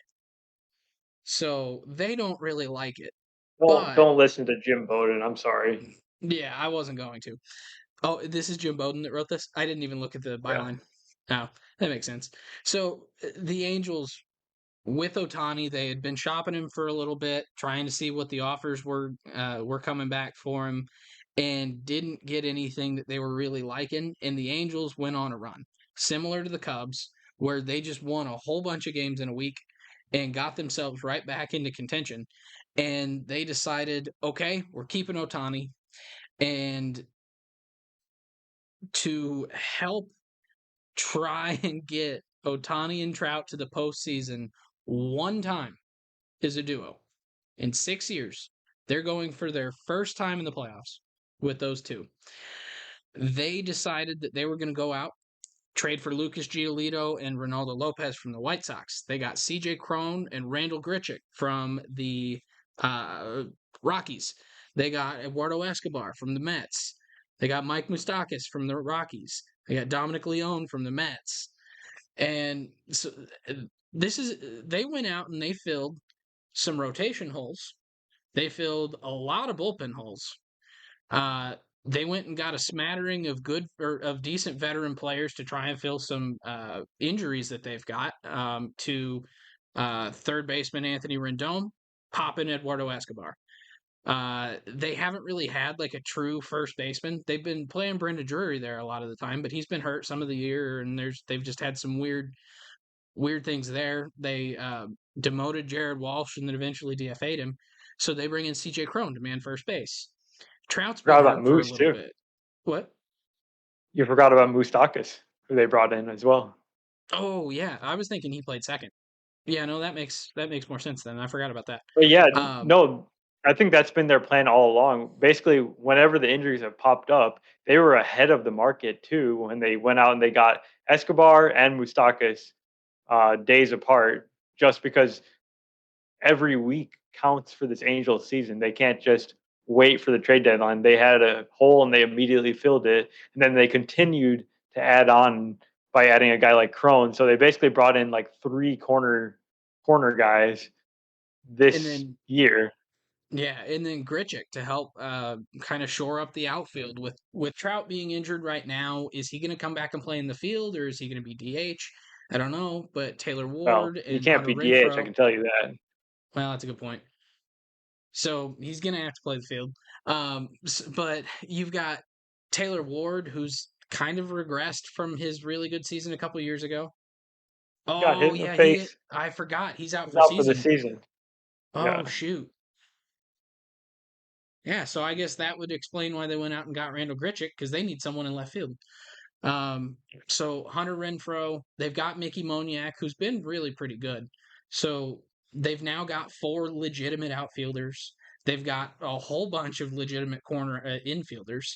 so they don't really like it. But Don't listen to Jim Bowden. I'm sorry. yeah, I wasn't going to. Oh, this is Jim Bowden that wrote this? I didn't even look at the Yeah. byline. Oh, that makes sense. So the Angels with Otani, they had been shopping him for a little bit, trying to see what the offers were coming back for him, and didn't get anything that they were really liking. And the Angels went on a run, similar to the Cubs. where they just won a whole bunch of games in a week and got themselves right back into contention. And they decided, okay, we're keeping Otani. And to help try and get Otani and Trout to the postseason one time as a duo in 6 years, they're going for their first time in the playoffs with those two. They decided that they were going to go out, trade for Lucas Giolito and Ronaldo Lopez from the White Sox. They got CJ Cron and Randall Grichuk from the uh, Rockies. They got Eduardo Escobar from the Mets. They got Mike Moustakas from the Rockies. They got Dominic Leone from the Mets. And so they went out and they filled some rotation holes. They filled a lot of bullpen holes. Uh, they went and got a smattering of good or of decent veteran players to try and fill some injuries that they've got to third baseman Anthony Rendon, popping Eduardo Escobar. They haven't really had like a true first baseman. They've been playing Brendan Drury there a lot of the time, but he's been hurt some of the year, and they've just had some weird things there. They demoted Jared Walsh and then eventually DFA'd him. So they bring in CJ Cron to man first base. Trout's been Forgot about hurt for a Moose little too. bit. What? You forgot about Moustakas, who they brought in as well. Oh yeah, I was thinking he played second. Yeah, no, that makes more sense then. I forgot about that. But yeah, Um, no, I think that's been their plan all along. Basically, whenever the injuries have popped up, they were ahead of the market too when they went out and they got Escobar and Moustakas days apart, just because every week counts for this Angels season. They can't just wait for the trade deadline. They had a hole and they immediately filled it, and then they continued to add on by adding a guy like Crone. So they basically brought in like three corner guys and this then year. yeah, and then Grichuk to help kind of shore up the outfield with Trout being injured right now. Is he going to come back and play in the field, or is he going to be DH? I don't know. But Taylor Well, Ward he and can't Hunter be DH, I Renfro. can tell you that. Well, that's a good point. So he's going to have to play the field. But you've got Taylor Ward, who's kind of regressed from his really good season a couple years ago. He got hit Oh in the yeah, face. I forgot he's out He's for out for the season. season. Oh Yeah. shoot. Yeah, so I guess that would explain why they went out and got Randall Grichuk because they need someone in left field. Um, so Hunter Renfro, they've got Mickey Moniak, who's been really pretty good. So they've now got four legitimate outfielders. They've got a whole bunch of legitimate corner infielders.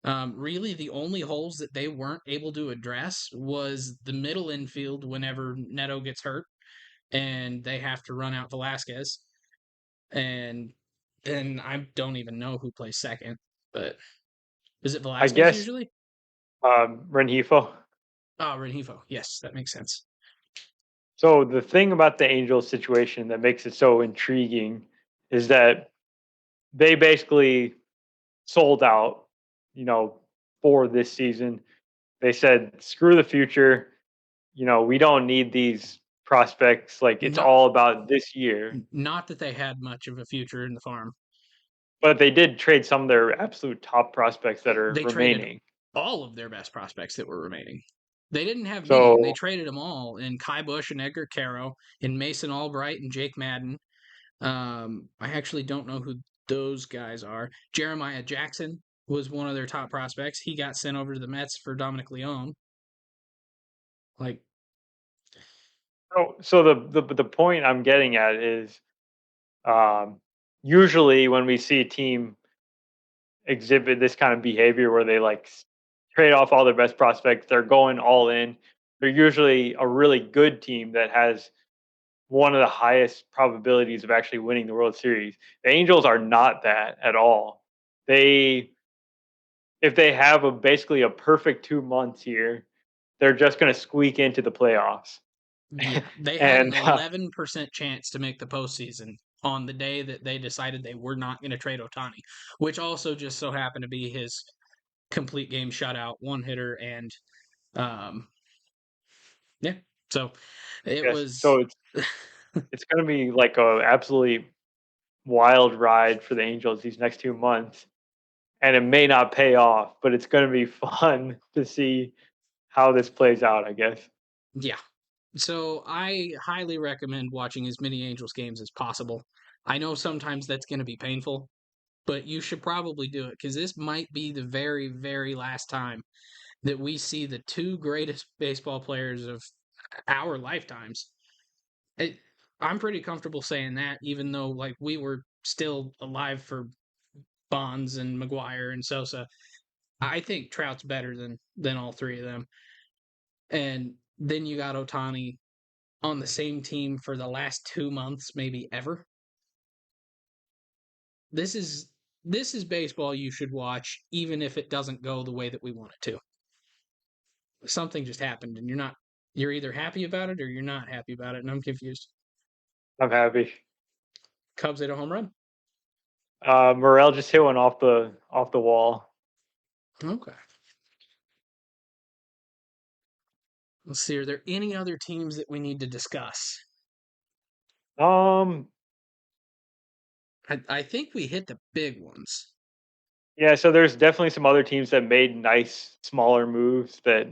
Really, the only holes that they weren't able to address was the middle infield whenever Neto gets hurt and they have to run out Velasquez. And then I don't even know who plays second, but is it I Velasquez guess usually? Renhefo. Oh, Renifo. Yes, that makes sense. So the thing about the Angels situation that makes it so intriguing is that they basically sold out, you know, for this season. They said, screw the future. We don't need these prospects. Like, it's Not all about this year. not that they had much of a future in the farm. But they did trade some of their absolute top prospects that are They traded remaining. all of their best prospects that were remaining. They didn't have many, and they So, traded them all in Kai Bush and Edgar Caro, in Mason Albright and Jake Madden. I actually don't know who those guys are. Jeremiah Jackson was one of their top prospects. He got sent over to the Mets for Dominic Leone. Like, so the point I'm getting at is, um, usually when we see a team exhibit this kind of behavior where they like trade off all their best prospects, they're going all in. They're usually a really good team that has one of the highest probabilities of actually winning the World Series. The Angels are not that at all. They If they have a basically a perfect 2 months here, they're just going to squeak into the playoffs. yeah, they had an and 11% chance to make the postseason on the day that they decided they were not going to trade Otani, which also just so happened to be his complete game shutout, one hitter, and um, yeah. So it yes, so was, it's going to be like a absolutely wild ride for the Angels these next 2 months, and it may not pay off, but it's going to be fun to see how this plays out, I guess. yeah. So I highly recommend watching as many Angels games as possible. I know sometimes that's going to be painful, but you should probably do it because this might be the very, very last time that we see the two greatest baseball players of our lifetimes. It, I'm pretty comfortable saying that, even though like we were still alive for Bonds and McGuire and Sosa. I think Trout's better than all three of them. And then you got Otani on the same team for the last 2 months, maybe ever. This is this is baseball you should watch, even if it doesn't go the way that we want it to. Something just happened, and you're either happy about it or you're not happy about it, and I'm confused. I'm happy. Cubs hit a home run. Morel just hit one off the wall. Okay. Let's see. Are there any other teams that we need to discuss? Um, I think we hit the big ones. yeah, so there's definitely some other teams that made nice smaller moves that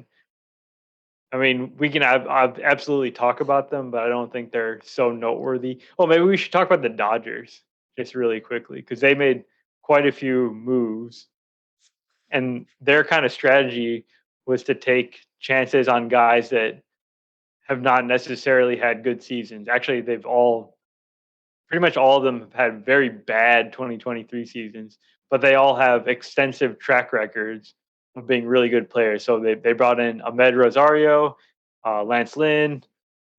I mean, we can absolutely talk about them, but I don't think they're so noteworthy. Well, maybe we should talk about the Dodgers just really quickly because they made quite a few moves, and their kind of strategy was to take chances on guys that have not necessarily had good seasons. Actually, they've all pretty much all of them have had very bad 2023 seasons, but they all have extensive track records of being really good players. So they brought in Ahmed Rosario, Lance Lynn,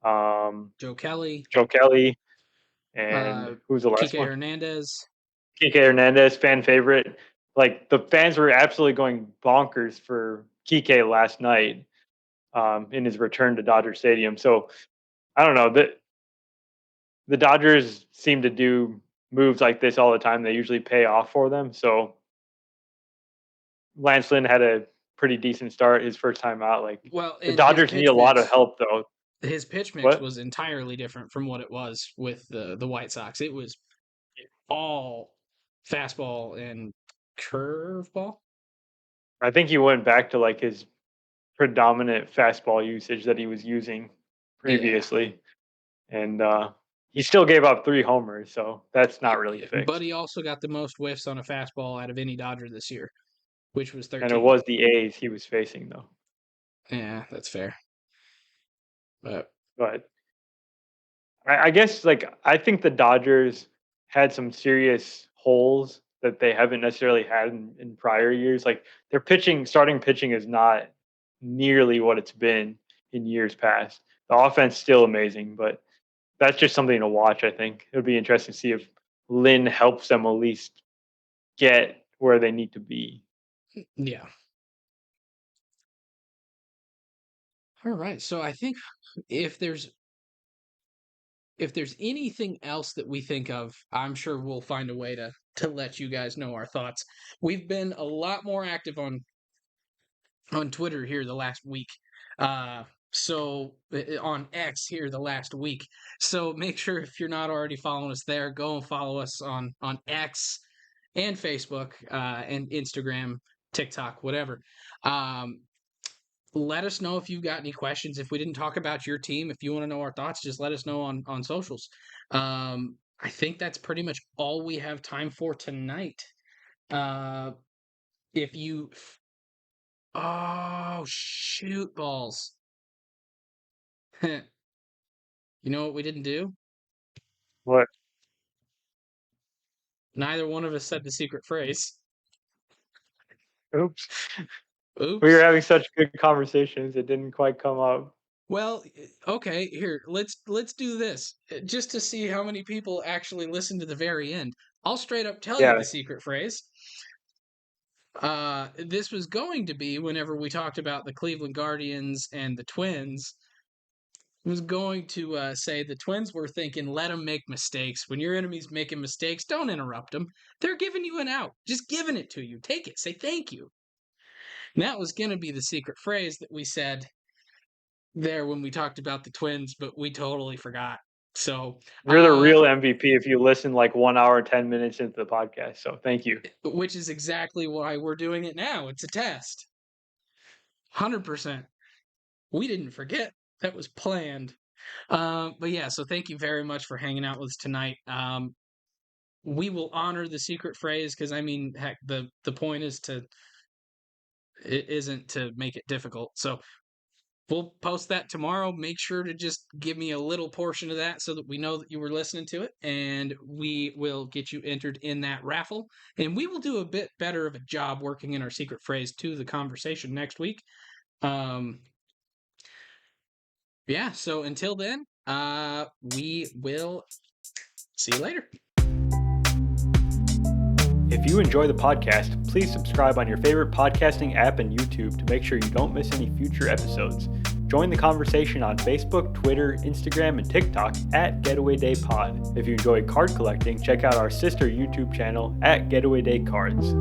Joe Kelly, Joe Kelly, and uh, who's the last Kike one? Hernandez. Kike Hernandez, fan favorite. Like the fans were absolutely going bonkers for Kike last night in his return to Dodger Stadium. So I don't know. The Dodgers seem to do moves like this all the time. They usually pay off for them. So Lance Lynn had a pretty decent start his first time out. Like Well, the and Dodgers need a lot of help though. his pitch mix What? was entirely different from what it was with the White Sox. It was all fastball and curveball. I think he went back to like his predominant fastball usage that he was using Yeah, previously, and he still gave up 3 homers, so that's not really but fixed. he also got the most whiffs on a fastball out of any Dodger this year, which was And it 13. was the A's he was facing though. Yeah, that's fair. But But I guess like I think the Dodgers had some serious holes that they haven't necessarily had in prior years. Like their pitching, starting pitching is not nearly what it's been in years past. The offense still amazing, but that's just something to watch. I think it would be interesting to see if Lynn helps them at least get where they need to be. yeah. All right. So I think if there's if there's anything else that we think of, I'm sure we'll find a way to let you guys know our thoughts. We've been a lot more active on Twitter here the last week. So on X here the last week. So make sure if you're not already following us there, go and follow us on X and Facebook and Instagram, TikTok, whatever. Um, let us know if you've got any questions. If we didn't talk about your team, if you want to know our thoughts, just let us know on socials. I think that's pretty much all we have time for tonight. Uh, if you Oh, shoot balls. You know what we didn't do? What? Neither one of us said the secret phrase. Oops. We were Oops. having such good conversations, it didn't quite come up. Well, okay, here, let's do this. Just to see how many people actually listen to the very end. I'll straight up tell you Yeah, the secret phrase. This was going to be whenever we talked about the Cleveland Guardians and the Twins. Was going to say the Twins were thinking, let them make mistakes. When your enemy's making mistakes, don't interrupt them. They're giving you an out, just giving it to you. Take it, say thank you. And that was going to be the secret phrase that we said there when we talked about the Twins, but we totally forgot. So, you're the real MVP if you listen like 1 hour 10 minutes into the podcast. So thank you. which is exactly why we're doing it now. It's a test. 100%. We didn't forget. that was planned. But yeah, so thank you very much for hanging out with us tonight. We will honor the secret phrase because I mean, heck, the point is to it isn't to make it difficult. So we'll post that tomorrow. Make sure to just give me a little portion of that so that we know that you were listening to it, and we will get you entered in that raffle. And we will do a bit better of a job working in our secret phrase to the conversation next week. Um, yeah. So until then, we will see you later. If you enjoy the podcast, please subscribe on your favorite podcasting app and YouTube to make sure you don't miss any future episodes. Join the conversation on Facebook, Twitter, Instagram, and TikTok at Getaway Day Pod. If you enjoy card collecting, check out our sister YouTube channel at Getaway Day Cards.